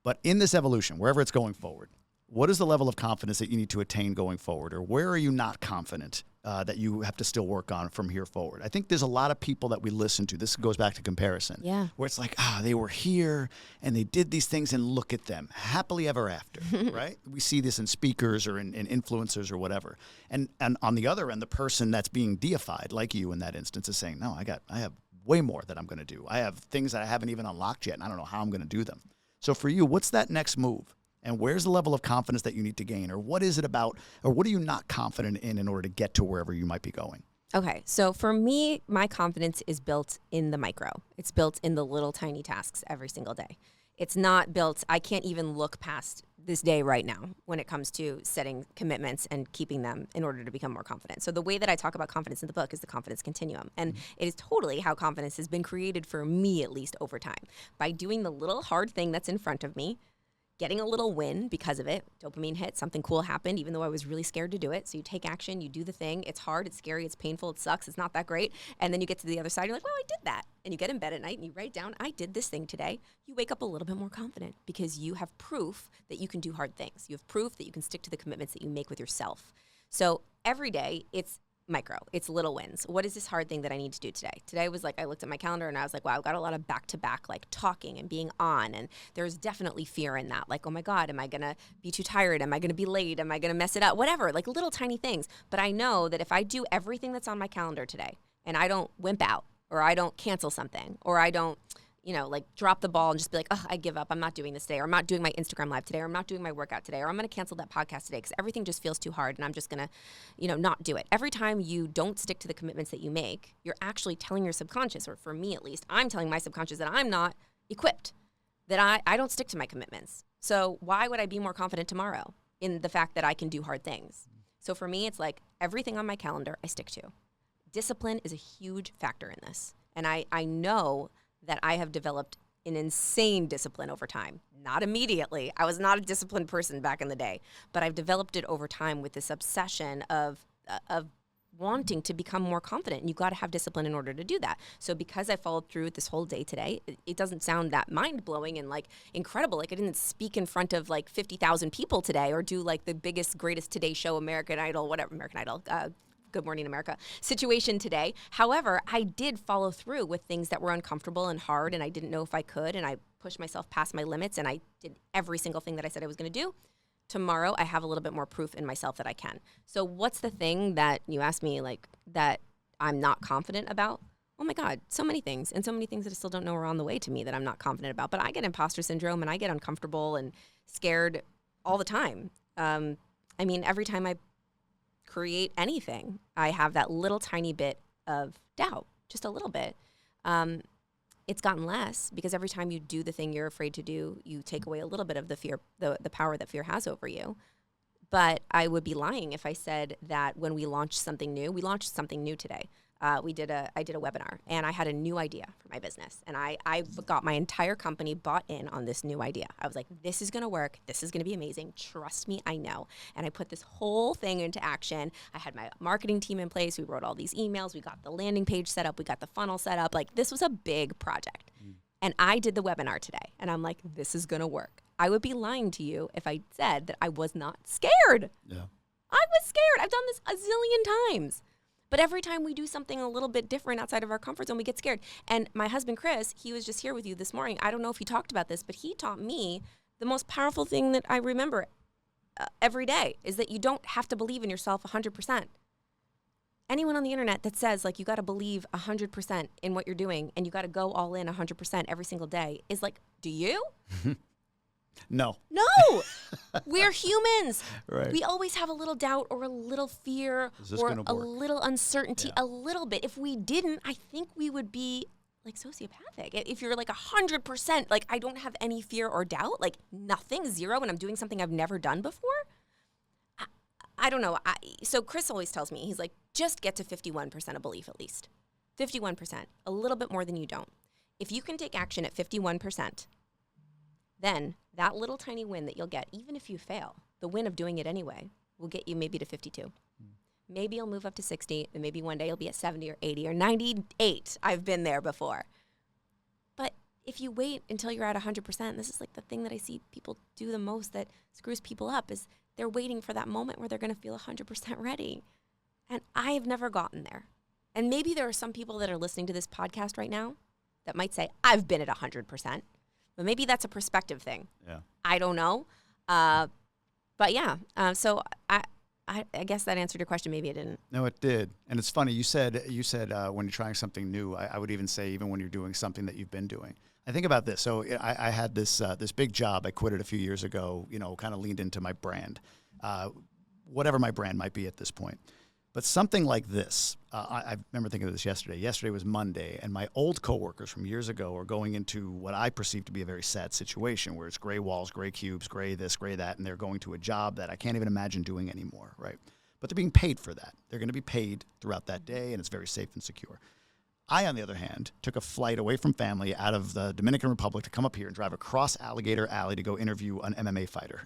Speaker 2: But in this evolution, wherever it's going forward, what is the level of confidence that you need to attain going forward? Or where are you not confident that you have to still work on from here forward? I think there's a lot of people that we listen to. This goes back to comparison.
Speaker 1: Yeah.
Speaker 2: Where it's like, they were here and they did these things and look at them. Happily ever after, right? We see this in speakers or in influencers or whatever. And on the other end, the person that's being deified, like you in that instance, is saying, no, I have way more that I'm going to do. I have things that I haven't even unlocked yet, and I don't know how I'm going to do them. So for you, what's that next move? And where's the level of confidence that you need to gain? Or what is it about, or what are you not confident in order to get to wherever you might be going?
Speaker 1: Okay, so for me, my confidence is built in the micro. It's built in the little tiny tasks every single day. It's not built, I can't even look past this day right now when it comes to setting commitments and keeping them in order to become more confident. So the way that I talk about confidence in the book is the confidence continuum. And it is totally how confidence has been created for me, at least over time, by doing the little hard thing that's in front of me, getting a little win because of it. Dopamine hit, something cool happened, even though I was really scared to do it. So you take action, you do the thing. It's hard, it's scary, it's painful, it sucks, it's not that great. And then you get to the other side, you're like, well, I did that. And you get in bed at night and you write down, I did this thing today. You wake up a little bit more confident because you have proof that you can do hard things. You have proof that you can stick to the commitments that you make with yourself. So every day, it's micro. It's little wins. What is this hard thing that I need to do today? Today was like, I looked at my calendar and I was like, wow, I've got a lot of back-to-back, like talking and being on. And there's definitely fear in that. Like, oh my God, am I going to be too tired? Am I going to be late? Am I going to mess it up? Whatever, like little tiny things. But I know that if I do everything that's on my calendar today and I don't wimp out or I don't cancel something or I don't, like drop the ball and just be like, oh, I give up. I'm not doing this today. Or I'm not doing my Instagram live today. Or I'm not doing my workout today. Or I'm going to cancel that podcast today because everything just feels too hard and I'm just going to, not do it. Every time you don't stick to the commitments that you make, you're actually telling your subconscious, or for me at least, I'm telling my subconscious that I'm not equipped, that I don't stick to my commitments. So why would I be more confident tomorrow in the fact that I can do hard things? So for me, it's like everything on my calendar I stick to. Discipline is a huge factor in this. And I know that I have developed an insane discipline over time. Not immediately. I was not a disciplined person back in the day, but I've developed it over time with this obsession of wanting to become more confident. And you got to have discipline in order to do that. So because I followed through with this whole day today, it doesn't sound that mind-blowing and like incredible. Like I didn't speak in front of like 50,000 people today or do like the biggest, greatest Today Show, American Idol, Good Morning America situation today. However, I did follow through with things that were uncomfortable and hard, and I didn't know if I could, and I pushed myself past my limits, and I did every single thing that I said I was going to do. Tomorrow, I have a little bit more proof in myself that I can. So what's the thing that you asked me, like, that I'm not confident about? Oh my God, so many things, and so many things that I still don't know are on the way to me that I'm not confident about. But I get imposter syndrome, and I get uncomfortable and scared all the time. Every time I create anything, I have that little tiny bit of doubt, just a little bit. It's gotten less because every time you do the thing you're afraid to do, you take away a little bit of the fear, the power that fear has over you. But I would be lying if I said that when we launched something new today. I did a webinar and I had a new idea for my business. And I got my entire company bought in on this new idea. I was like, this is going to work. This is going to be amazing. Trust me, I know. And I put this whole thing into action. I had my marketing team in place. We wrote all these emails. We got the landing page set up. We got the funnel set up. Like this was a big project. And I did the webinar today. And I'm like, this is going to work. I would be lying to you if I said that I was not scared.
Speaker 2: Yeah.
Speaker 1: I was scared. I've done this a zillion times. But every time we do something a little bit different outside of our comfort zone, we get scared. And my husband, Chris, he was just here with you this morning. I don't know if he talked about this, but he taught me the most powerful thing that I remember every day is that you don't have to believe in yourself 100%. Anyone on the internet that says like you got to believe 100% in what you're doing and you got to go all in 100% every single day is like, do you?
Speaker 2: No.
Speaker 1: We're humans.
Speaker 2: Right.
Speaker 1: We always have a little doubt or a little fear or a little uncertainty, a little bit. If we didn't, I think we would be like sociopathic. If you're like 100%, like I don't have any fear or doubt, like nothing, zero, and I'm doing something I've never done before. I don't know. So Chris always tells me, he's like, just get to 51% of belief at least. 51%, a little bit more than you don't. If you can take action at 51%, then that little tiny win that you'll get, even if you fail, the win of doing it anyway, will get you maybe to 52. Maybe you'll move up to 60, and maybe one day you'll be at 70 or 80 or 98. I've been there before. But if you wait until you're at 100%, this is like the thing that I see people do the most that screws people up is they're waiting for that moment where they're going to feel 100% ready. And I have never gotten there. And maybe there are some people that are listening to this podcast right now that might say, I've been at 100%. But maybe that's a perspective thing. Yeah. I don't know. But yeah, so I guess that answered your question. Maybe it didn't.
Speaker 2: No, it did. And it's funny. You said when you're trying something new, I would even say even when you're doing something that you've been doing. I think about this. So I had this big job. I quit it a few years ago, kind of leaned into my brand, whatever my brand might be at this point. But something like this, I remember thinking of this yesterday. Yesterday was Monday, and my old coworkers from years ago are going into what I perceive to be a very sad situation, where it's gray walls, gray cubes, gray this, gray that, and they're going to a job that I can't even imagine doing anymore, right? But they're being paid for that. They're going to be paid throughout that day, and it's very safe and secure. I, on the other hand, took a flight away from family out of the Dominican Republic to come up here and drive across Alligator Alley to go interview an MMA fighter,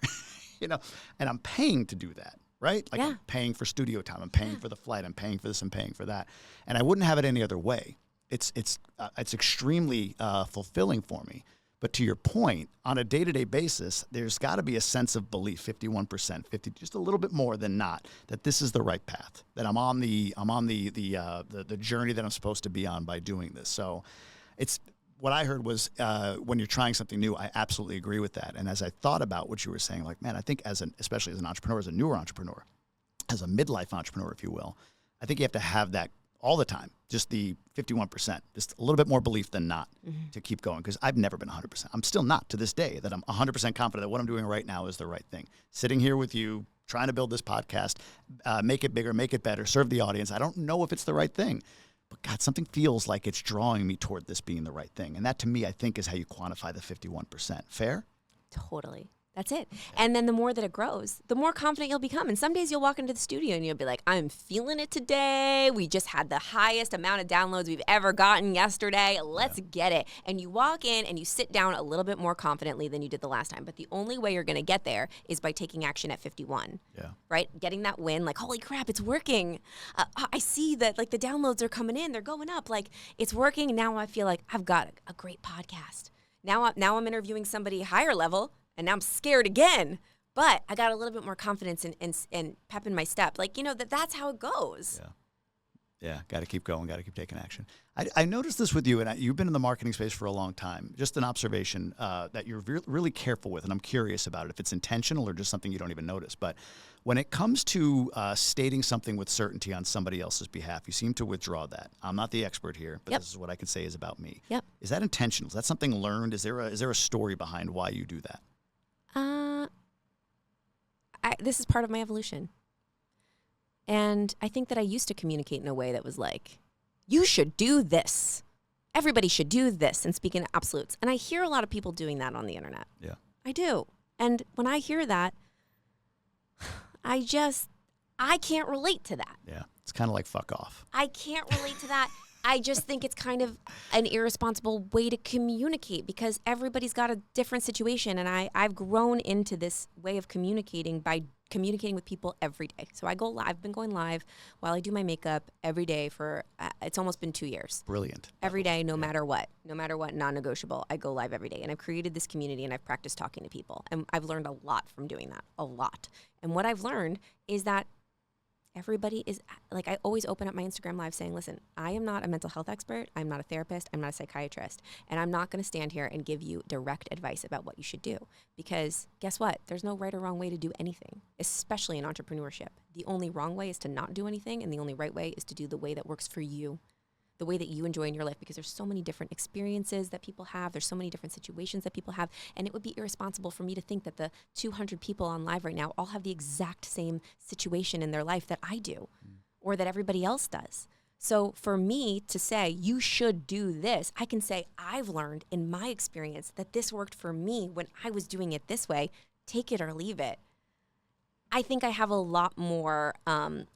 Speaker 2: and I'm paying to do that. Right? Like I'm paying for studio time. I'm paying for the flight. I'm paying for this. I'm paying for that. And I wouldn't have it any other way. It's extremely fulfilling for me. But to your point, on a day-to-day basis, there's got to be a sense of belief, 51%, 50, just a little bit more than not, that this is the right path, that I'm on the journey that I'm supposed to be on by doing this. So it's what I heard was when you're trying something new, I absolutely agree with that. And as I thought about what you were saying, like, man, I think especially as an entrepreneur, as a newer entrepreneur, as a midlife entrepreneur, if you will, I think you have to have that all the time, just the 51%, just a little bit more belief than not to keep going. Because I've never been 100%. I'm still not to this day that I'm 100% confident that what I'm doing right now is the right thing. Sitting here with you, trying to build this podcast, make it bigger, make it better, serve the audience. I don't know if it's the right thing. But God, something feels like it's drawing me toward this being the right thing. And that, to me, I think is how you quantify the 51%. Fair?
Speaker 1: Totally. That's it. And then the more that it grows, the more confident you'll become. And some days you'll walk into the studio and you'll be like, I'm feeling it today. We just had the highest amount of downloads we've ever gotten yesterday. Let's get it. And you walk in and you sit down a little bit more confidently than you did the last time. But the only way you're going to get there is by taking action at 51. Yeah. Right? Getting that win, like, holy crap, it's working. I see that, like, the downloads are coming in. They're going up. Like, it's working. And now I feel like I've got a great podcast. Now I'm interviewing somebody higher level. And now I'm scared again, but I got a little bit more confidence and pep in my step. Like, that's how it goes.
Speaker 2: Yeah. Got to keep going. Got to keep taking action. I noticed this with you, and you've been in the marketing space for a long time. Just an observation that you're really careful with, and I'm curious about it, if it's intentional or just something you don't even notice. But when it comes to stating something with certainty on somebody else's behalf, you seem to withdraw that. I'm not the expert here, but this is what I can say is about me.
Speaker 1: Yep.
Speaker 2: Is that intentional? Is that something learned? Is there a story behind why you do that?
Speaker 1: This is part of my evolution. And I think that I used to communicate in a way that was like, you should do this. Everybody should do this, and speak in absolutes. And I hear a lot of people doing that on the internet.
Speaker 2: Yeah.
Speaker 1: I do. And when I hear that, I can't relate to that.
Speaker 2: Yeah. It's kind of like fuck off.
Speaker 1: I can't relate to that. I just think it's kind of an irresponsible way to communicate, because everybody's got a different situation. And I've grown into this way of communicating by communicating with people every day. So I've been going live while I do my makeup every day for, it's almost been 2 years.
Speaker 2: Brilliant.
Speaker 1: Every day, no matter what, non-negotiable. I go live every day. And I've created this community and I've practiced talking to people. And I've learned a lot from doing that, a lot. And what I've learned is that everybody is, like, I always open up my Instagram live saying, listen, I am not a mental health expert. I'm not a therapist. I'm not a psychiatrist. And I'm not going to stand here and give you direct advice about what you should do. Because guess what? There's no right or wrong way to do anything, especially in entrepreneurship. The only wrong way is to not do anything. And the only right way is to do the way that works for you, the way that you enjoy in your life, because there's so many different experiences that people have. There's so many different situations that people have. And it would be irresponsible for me to think that the 200 people on live right now all have the exact same situation in their life that I do, or that everybody else does. So for me to say, you should do this, I can say, I've learned in my experience that this worked for me when I was doing it this way. Take it or leave it. I think I have a lot more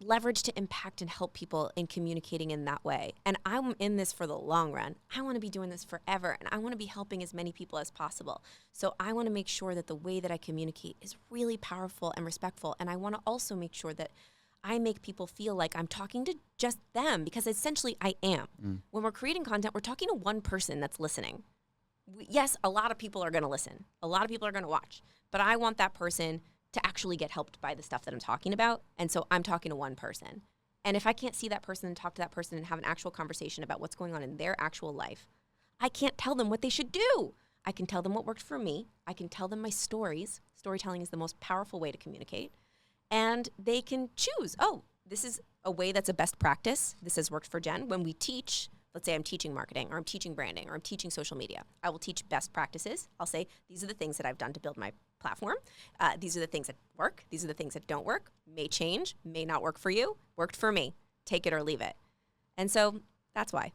Speaker 1: leverage to impact and help people in communicating in that way. And I'm in this for the long run. I want to be doing this forever, and I want to be helping as many people as possible. So I want to make sure that the way that I communicate is really powerful and respectful. And I want to also make sure that I make people feel like I'm talking to just them, because essentially I am. When we're creating content, we're talking to one person that's listening. Yes, a lot of people are going to listen. A lot of people are going to watch. But I want that person to actually get helped by the stuff that I'm talking about. And so I'm talking to one person. And if I can't see that person and talk to that person and have an actual conversation about what's going on in their actual life, I can't tell them what they should do. I can tell them what worked for me. I can tell them my stories. Storytelling is the most powerful way to communicate. And they can choose, oh, this is a way that's a best practice. This has worked for Jen. When we teach, let's say I'm teaching marketing or I'm teaching branding or I'm teaching social media. I will teach best practices. I'll say, these are the things that I've done to build my platform. These are the things that work. These are the things that don't work, may change, may not work for you, worked for me. Take it or leave it. And so that's why.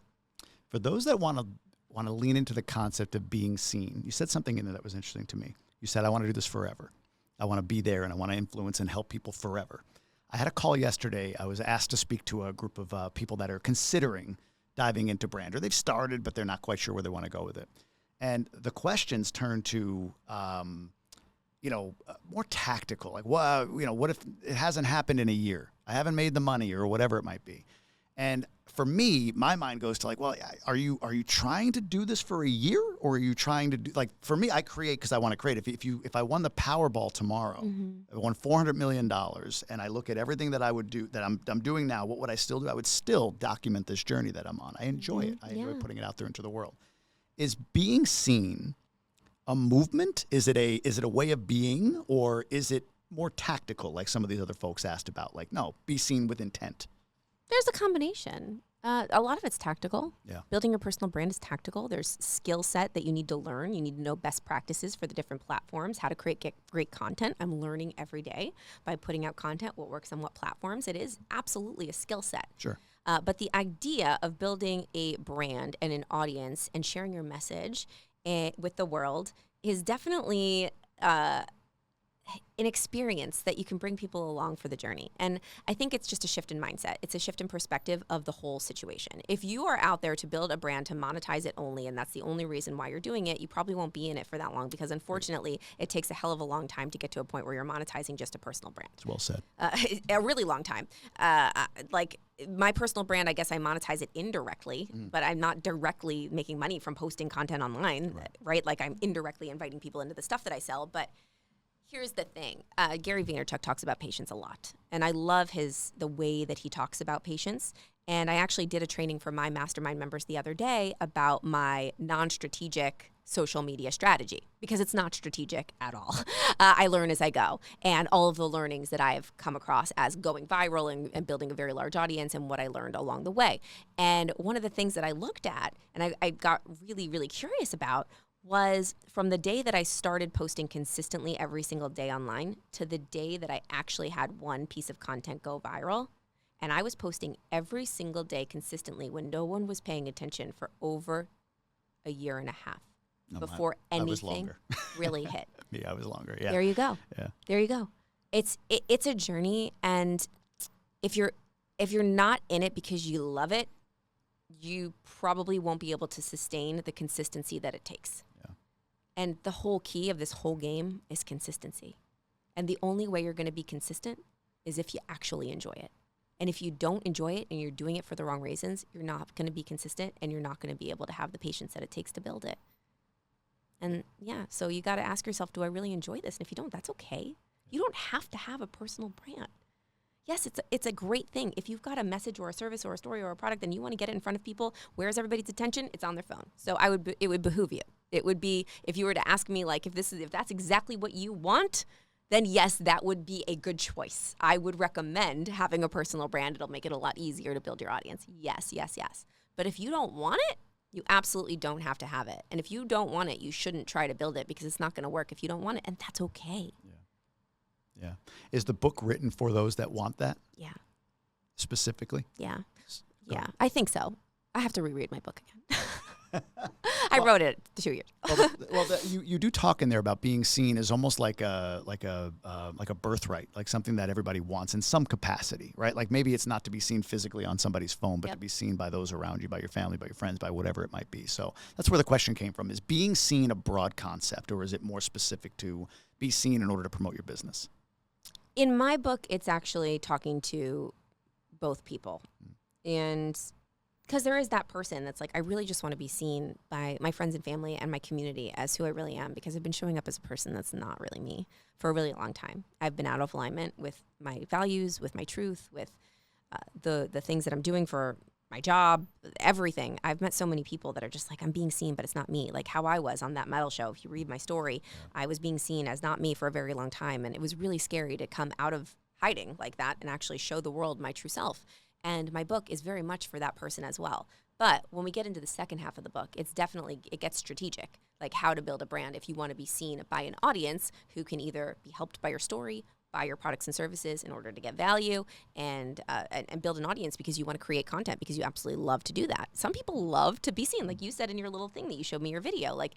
Speaker 2: For those that want to lean into the concept of being seen, you said something in there that was interesting to me. You said, I want to do this forever. I want to be there and I want to influence and help people forever. I had a call yesterday. I was asked to speak to a group of people that are considering diving into brand, or they've started, but they're not quite sure where they want to go with it. And the questions turn to, more tactical, like, well, what if it hasn't happened in a year? I haven't made the money or whatever it might be. And for me, my mind goes to like, well, are you trying to do this for a year, or are you trying to do, like, for me, I create because I want to create. If I won the Powerball tomorrow, I won $400 million, and I look at everything that I would do, that I'm doing now, what would I still do? I would still document this journey that I'm on. I enjoy it. I enjoy putting it out there into the world. Is being seen a movement? Is it a way of being, or is it more tactical, like some of these other folks asked about? Like, no, be seen with intent.
Speaker 1: There's a combination. A lot of it's tactical.
Speaker 2: Yeah.
Speaker 1: Building your personal brand is tactical. There's skill set that you need to learn. You need to know best practices for the different platforms, how to get great content. I'm learning every day by putting out content, what works on what platforms. It is absolutely a skill set.
Speaker 2: Sure.
Speaker 1: But the idea of building a brand and an audience and sharing your message with the world is definitely an experience that you can bring people along for the journey. And I think it's just a shift in mindset. It's a shift in perspective of the whole situation. If you are out there to build a brand to monetize it only, and that's the only reason why you're doing it, you probably won't be in it for that long, because unfortunately, it takes a hell of a long time to get to a point where you're monetizing just a personal brand.
Speaker 2: It's well said.
Speaker 1: A really long time. Like my personal brand, I guess I monetize it indirectly, but I'm not directly making money from posting content online, right? Like I'm indirectly inviting people into the stuff that I sell, but here's the thing. Gary Vaynerchuk talks about patience a lot, and I love the way that he talks about patience. And I actually did a training for my mastermind members the other day about my non-strategic social media strategy, because it's not strategic at all. I learn as I go, and all of the learnings that I've come across as going viral and building a very large audience, and what I learned along the way. And one of the things that I looked at and I got really, really curious about was from the day that I started posting consistently every single day online to the day that I actually had one piece of content go viral. And I was posting every single day consistently when no one was paying attention for over a year and a half before anything really hit.
Speaker 2: Yeah, I was longer. Yeah.
Speaker 1: There you go.
Speaker 2: Yeah.
Speaker 1: There you go. It's a journey, and if you're not in it because you love it, you probably won't be able to sustain the consistency that it takes. And the whole key of this whole game is consistency. And the only way you're going to be consistent is if you actually enjoy it. And if you don't enjoy it and you're doing it for the wrong reasons, you're not going to be consistent, and you're not going to be able to have the patience that it takes to build it. And yeah, so you got to ask yourself, do I really enjoy this? And if you don't, that's okay. You don't have to have a personal brand. Yes, it's a great thing. If you've got a message or a service or a story or a product and you want to get it in front of people, where's everybody's attention? It's on their phone. So it would behoove you. It would be, if you were to ask me, like, if that's exactly what you want, then yes, that would be a good choice. I would recommend having a personal brand. It'll make it a lot easier to build your audience. Yes, yes, yes. But if you don't want it, you absolutely don't have to have it. And if you don't want it, you shouldn't try to build it, because it's not going to work if you don't want it, and that's okay.
Speaker 2: Yeah. Is the book written for those that want that?
Speaker 1: Yeah.
Speaker 2: Specifically?
Speaker 1: Yeah. Yeah, I think so. I have to reread my book again. I wrote it 2 years.
Speaker 2: You do talk in there about being seen as almost like a birthright, like something that everybody wants in some capacity, right? Like maybe it's not to be seen physically on somebody's phone, but to be seen by those around you, by your family, by your friends, by whatever it might be. So that's where the question came from. Is being seen a broad concept, or is it more specific to be seen in order to promote your business?
Speaker 1: In my book, it's actually talking to both people. And because there is that person that's like, I really just want to be seen by my friends and family and my community as who I really am, because I've been showing up as a person that's not really me for a really long time. I've been out of alignment with my values, with my truth, with the things that I'm doing for my job, everything. I've met so many people that are just like, I'm being seen, but it's not me. Like how I was on that metal show. If you read my story, I was being seen as not me for a very long time. And it was really scary to come out of hiding like that and actually show the world my true self. And my book is very much for that person as well. But when we get into the second half of the book, it gets strategic, like how to build a brand if you want to be seen by an audience who can either be helped by your story, buy your products and services in order to get value, and build an audience because you want to create content because you absolutely love to do that. Some people love to be seen, like you said in your little thing that you showed me your video. Like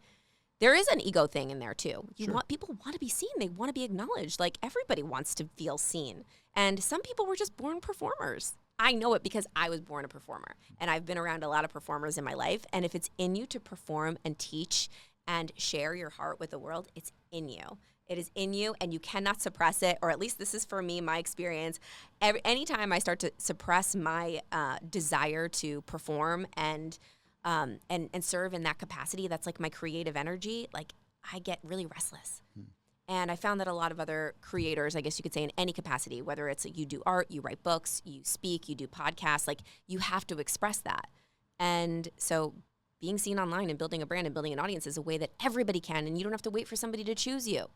Speaker 1: there is an ego thing in there too. People want to be seen. They want to be acknowledged. Like everybody wants to feel seen. And some people were just born performers. I know it because I was born a performer, and I've been around a lot of performers in my life. And if it's in you to perform and teach and share your heart with the world, it's in you. It is in you, and you cannot suppress it, or at least this is for me, my experience. Anytime I start to suppress my desire to perform and serve in that capacity, that's like my creative energy, like I get really restless. And I found that a lot of other creators, I guess you could say in any capacity, whether it's like you do art, you write books, you speak, you do podcasts, like you have to express that. And so being seen online and building a brand and building an audience is a way that everybody can, and you don't have to wait for somebody to choose you.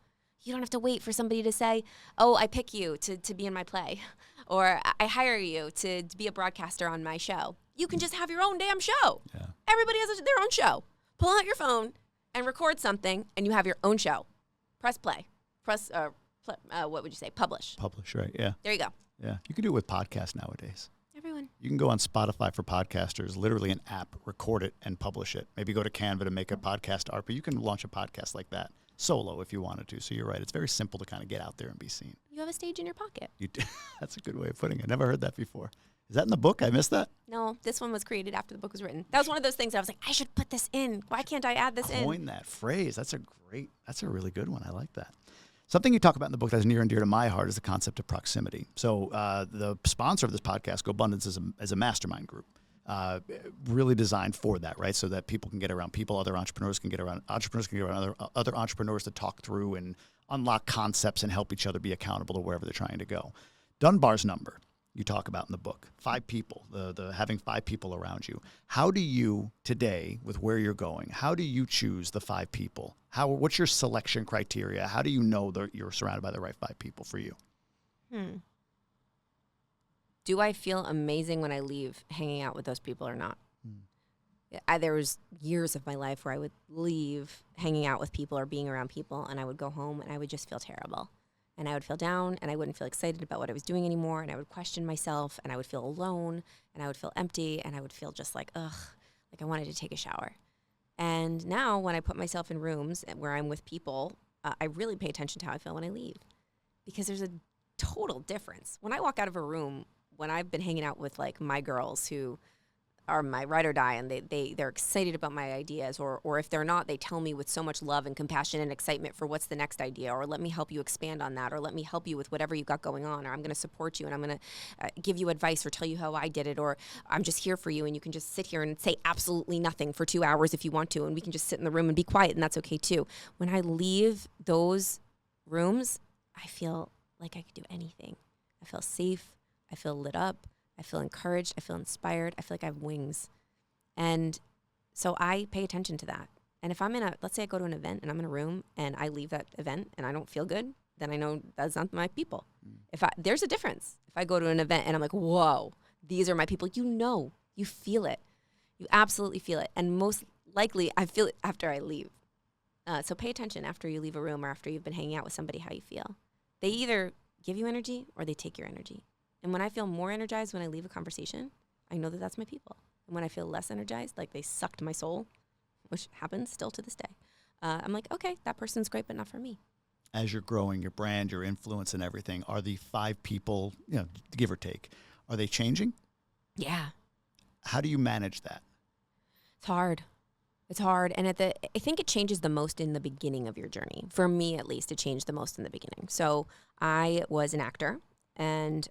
Speaker 1: You don't have to wait for somebody to say, oh, I pick you to be in my play, or I hire you to be a broadcaster on my show. You can just have your own damn show. Yeah. Everybody has their own show. Pull out your phone and record something, and you have your own show. Press play. What would you say? Publish.
Speaker 2: Publish, right, yeah.
Speaker 1: There you go.
Speaker 2: Yeah, you can do it with podcasts nowadays.
Speaker 1: Everyone.
Speaker 2: You can go on Spotify for podcasters, literally an app, record it, and publish it. Maybe go to Canva to make a podcast art, but you can launch a podcast like that solo if you wanted to. So you're right. It's very simple to kind of get out there and be seen.
Speaker 1: You have a stage in your pocket.
Speaker 2: You do. That's a good way of putting it. I never heard that before. Is that in the book? I missed that?
Speaker 1: No, this one was created after the book was written. That was one of those things that I was like, I should put this in. Why can't I add this in?
Speaker 2: Coin that phrase. That's a really good one. I like that. Something you talk about in the book that's near and dear to my heart is the concept of proximity. So the sponsor of this podcast, GoBundance, is a mastermind group, really designed for that, right? So that people can get around people, other entrepreneurs can get around other entrepreneurs to talk through and unlock concepts and help each other be accountable to wherever they're trying to go. Dunbar's number, you talk about in the book, 5 people, the having 5 people around you. How do you today, with where you're going, how do you choose the 5 people? What's your selection criteria? How do you know that you're surrounded by the right 5 people for you?
Speaker 1: Do I feel amazing when I leave hanging out with those people or not? There was years of my life where I would leave hanging out with people or being around people, and I would go home and I would just feel terrible. And I would feel down, and I wouldn't feel excited about what I was doing anymore, and I would question myself, and I would feel alone, and I would feel empty, and I would feel just like, ugh, like I wanted to take a shower. And now when I put myself in rooms where I'm with people, I really pay attention to how I feel when I leave, because there's a total difference. When I walk out of a room, when I've been hanging out with like my girls who are my ride or die, and they're excited about my ideas, or if they're not, they tell me with so much love and compassion and excitement for what's the next idea, or let me help you expand on that, or let me help you with whatever you got going on, or I'm going to support you and I'm going to give you advice or tell you how I did it, or I'm just here for you and you can just sit here and say absolutely nothing for 2 hours if you want to, and we can just sit in the room and be quiet, and that's okay too. When I leave those rooms, I feel like I could do anything. I feel safe. I feel lit up. I feel encouraged. I feel inspired. I feel like I have wings. And so I pay attention to that. And if I'm let's say I go to an event and I'm in a room and I leave that event and I don't feel good, then I know that's not my people. There's a difference. If I go to an event and I'm like, whoa, these are my people, you feel it. You absolutely feel it. And most likely I feel it after I leave. So pay attention after you leave a room or after you've been hanging out with somebody, how you feel. They either give you energy or they take your energy. And when I feel more energized when I leave a conversation, I know that that's my people. And when I feel less energized, like they sucked my soul, which happens still to this day, I'm like, okay, that person's great, but not for me.
Speaker 2: As you're growing your brand, your influence and everything, are the 5 people, give or take, are they changing?
Speaker 1: Yeah.
Speaker 2: How do you manage that?
Speaker 1: It's hard. It's hard. And I think it changes the most in the beginning of your journey. For me, at least, it changed the most in the beginning. So I was an actor and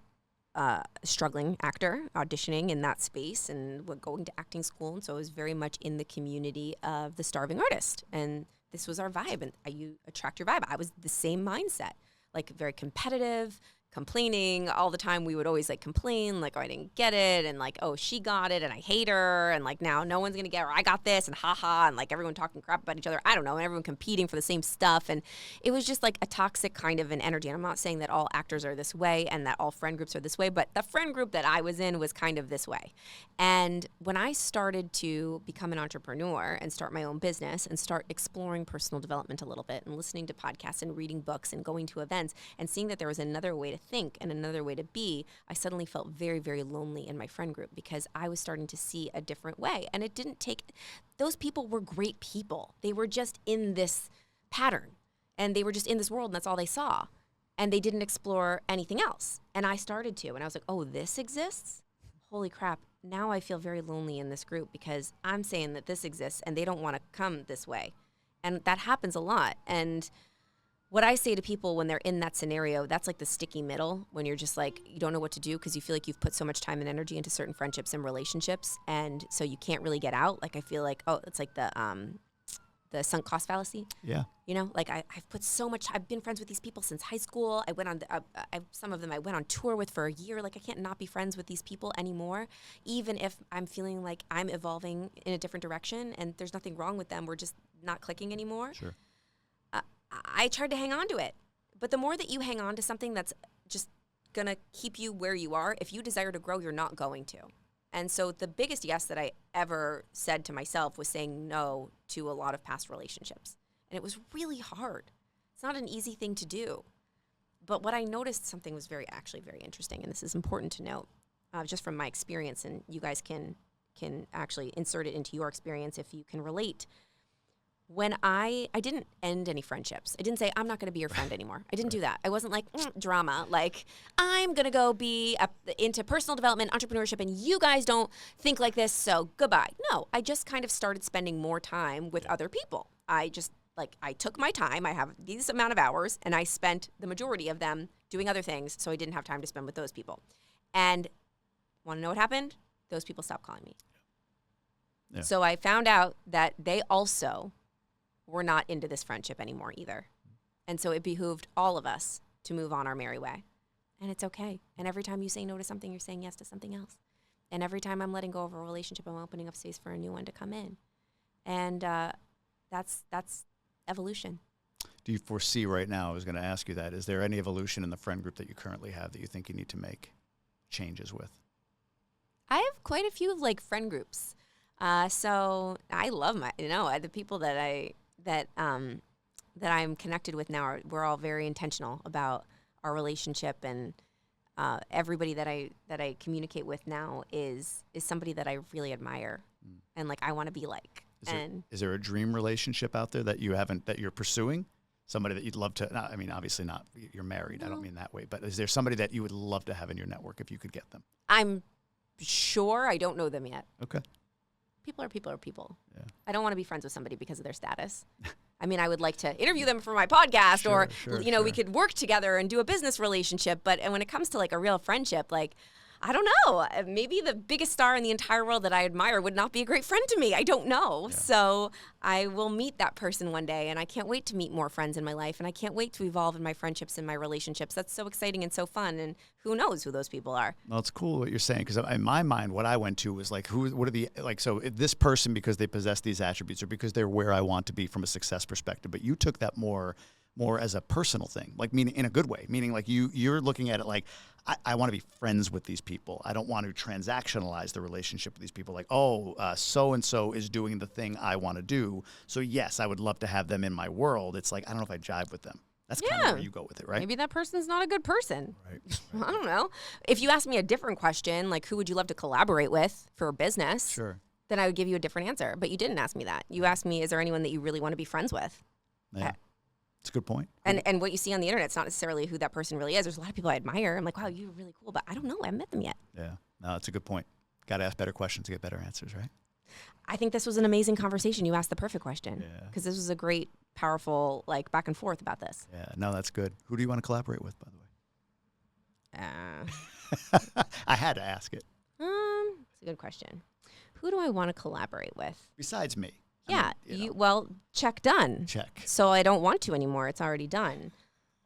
Speaker 1: struggling actor, auditioning in that space and going to acting school. And so I was very much in the community of the starving artist. And this was our vibe. And you attract your vibe. I was the same mindset, like very competitive, complaining all the time. We would always like complain, like, oh, I didn't get it, and like, oh, she got it, and I hate her, and like now no one's gonna get her. I got this, and haha, and like everyone talking crap about each other. I don't know, and everyone competing for the same stuff, and it was just like a toxic kind of an energy. And I'm not saying that all actors are this way and that all friend groups are this way, but the friend group that I was in was kind of this way. And when I started to become an entrepreneur and start my own business and start exploring personal development a little bit and listening to podcasts and reading books and going to events and seeing that there was another way to think and another way to be, I suddenly felt very, very lonely in my friend group because I was starting to see a different way. And it didn't take, those people were great people. They were just in this pattern and they were just in this world and that's all they saw. And they didn't explore anything else. And I started to, and I was like, oh, this exists? Holy crap. Now I feel very lonely in this group because I'm saying that this exists and they don't want to come this way. And that happens a lot. And what I say to people when they're in that scenario, that's like the sticky middle when you're just like, you don't know what to do because you feel like you've put so much time and energy into certain friendships and relationships. And so you can't really get out. Like I feel like, oh, it's like the sunk cost fallacy.
Speaker 2: Yeah.
Speaker 1: You know, like I've put so much, I've been friends with these people since high school. I went on, some of them I went on tour with for a year. Like I can't not be friends with these people anymore, even if I'm feeling like I'm evolving in a different direction and there's nothing wrong with them. We're just not clicking anymore.
Speaker 2: Sure.
Speaker 1: I tried to hang on to it. But the more that you hang on to something that's just going to keep you where you are, if you desire to grow, you're not going to. And so the biggest yes that I ever said to myself was saying no to a lot of past relationships. And it was really hard. It's not an easy thing to do. But what I noticed, something was actually very interesting, and this is important to note, just from my experience, and you guys can actually insert it into your experience if you can relate. When I didn't end any friendships. I didn't say, I'm not going to be your friend anymore. I didn't do that. I wasn't like, drama. Like, I'm going to go be into personal development, entrepreneurship, and you guys don't think like this, so goodbye. No, I just kind of started spending more time with other people. I took my time. I have these amount of hours, and I spent the majority of them doing other things, so I didn't have time to spend with those people. And want to know what happened? Those people stopped calling me. Yeah. So I found out that they also were not into this friendship anymore either. And so it behooved all of us to move on our merry way. And it's okay. And every time you say no to something, you're saying yes to something else. And every time I'm letting go of a relationship, I'm opening up space for a new one to come in. And that's evolution. Do
Speaker 2: you foresee right now, I was going to ask you that, is there any evolution in the friend group that you currently have that you think you need to make changes with?
Speaker 1: I have quite a few like friend groups. So I love the people that I'm connected with now, we're all very intentional about our relationship, and everybody that I communicate with now is somebody that I really admire and like I want to be like. Is there a dream relationship out there that you're pursuing? Somebody that you'd love to, I mean, obviously not, you're married, no. I don't mean that way, but is there somebody that you would love to have in your network if you could get them? I'm sure. I don't know them yet.
Speaker 2: Okay.
Speaker 1: People are people.
Speaker 2: Yeah.
Speaker 1: I don't want to be friends with somebody because of their status. I mean, I would like to interview them for my podcast or we could work together and do a business relationship. But when it comes to like a real friendship, like, I don't know, maybe the biggest star in the entire world that I admire would not be a great friend to me. I don't know. Yeah. So I will meet that person one day, and I can't wait to meet more friends in my life, and I can't wait to evolve in my friendships and my relationships. That's so exciting and so fun, and who knows who those people are.
Speaker 2: Well, it's cool what you're saying, because in my mind, what I went to was like, this person because they possess these attributes or because they're where I want to be from a success perspective. But you took that more as a personal thing, like meaning in a good way, meaning like you're looking at it like, I want to be friends with these people. I don't want to transactionalize the relationship with these people. Like, so-and-so is doing the thing I want to do. So yes, I would love to have them in my world. It's like, I don't know if I jive with them. That's kind of where you go with it, right?
Speaker 1: Maybe that person's not a good person.
Speaker 2: Right.
Speaker 1: I don't know. If you ask me a different question, like who would you love to collaborate with for a business?
Speaker 2: Sure.
Speaker 1: Then I would give you a different answer. But you didn't ask me that. You asked me, is there anyone that you really want to be friends with?
Speaker 2: Yeah. It's a good point.
Speaker 1: And what you see on the internet, it's not necessarily who that person really is. There's a lot of people I admire. I'm like, wow, you're really cool. But I don't know. I haven't met them yet.
Speaker 2: Yeah. No, it's a good point. Got to ask better questions to get better answers, right?
Speaker 1: I think this was an amazing conversation. You asked the perfect question.
Speaker 2: Yeah.
Speaker 1: Because this was a great, powerful, like, back and forth about this.
Speaker 2: Yeah. No, that's good. Who do you want to collaborate with, by the way? I had to ask it.
Speaker 1: It's a good question. Who do I want to collaborate with?
Speaker 2: Besides me.
Speaker 1: Yeah. Well, check done.
Speaker 2: Check.
Speaker 1: So I don't want to anymore. It's already done.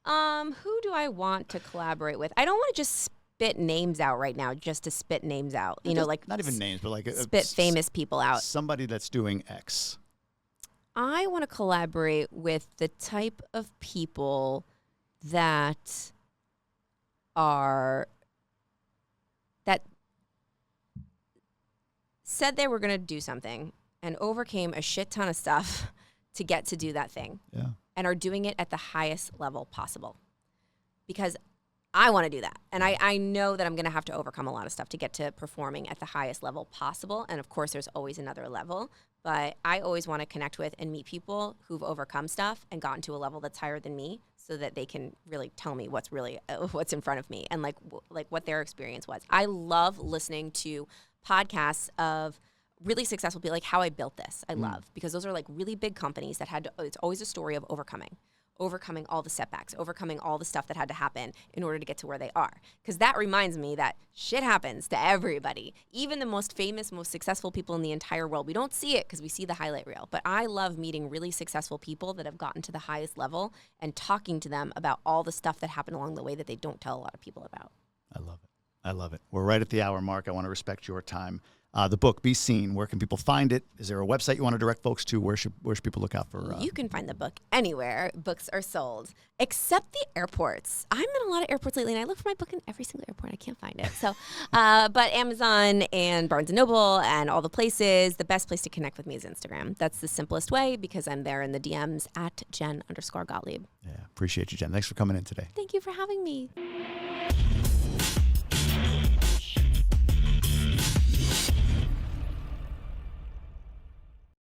Speaker 1: Who do I want to collaborate with? I don't want to just spit names out right now just to spit names out. You know, like
Speaker 2: not even names, but like
Speaker 1: spit famous people out.
Speaker 2: Somebody that's doing X.
Speaker 1: I want to collaborate with the type of people that said they were going to do something and overcame a shit ton of stuff to get to do that thing.
Speaker 2: Yeah.
Speaker 1: And are doing it at the highest level possible. Because I want to do that. And I know that I'm going to have to overcome a lot of stuff to get to performing at the highest level possible. And of course, there's always another level. But I always want to connect with and meet people who've overcome stuff and gotten to a level that's higher than me so that they can really tell me what's in front of me and like what their experience was. I love listening to podcasts of really successful people, like how I built this. I love, because those are like really big companies that it's always a story of overcoming all the setbacks, overcoming all the stuff that had to happen in order to get to where they are. Because that reminds me that shit happens to everybody. Even the most famous, most successful people in the entire world. We don't see it because we see the highlight reel. But I love meeting really successful people that have gotten to the highest level and talking to them about all the stuff that happened along the way that they don't tell a lot of people about.
Speaker 2: I love it. I love it. We're right at the hour mark. I want to respect your time. The book, Be Seen, where can people find it? Is there a website you want to direct folks to? Where should people look out for?
Speaker 1: You can find the book anywhere books are sold, except the airports. I'm in a lot of airports lately, and I look for my book in every single airport. I can't find it. So, but Amazon and Barnes & Noble and all the places, the best place to connect with me is Instagram. That's the simplest way because I'm there in the DMs at Jen_Gottleib.
Speaker 2: Yeah, appreciate you, Jen. Thanks for coming in today.
Speaker 1: Thank you for having me.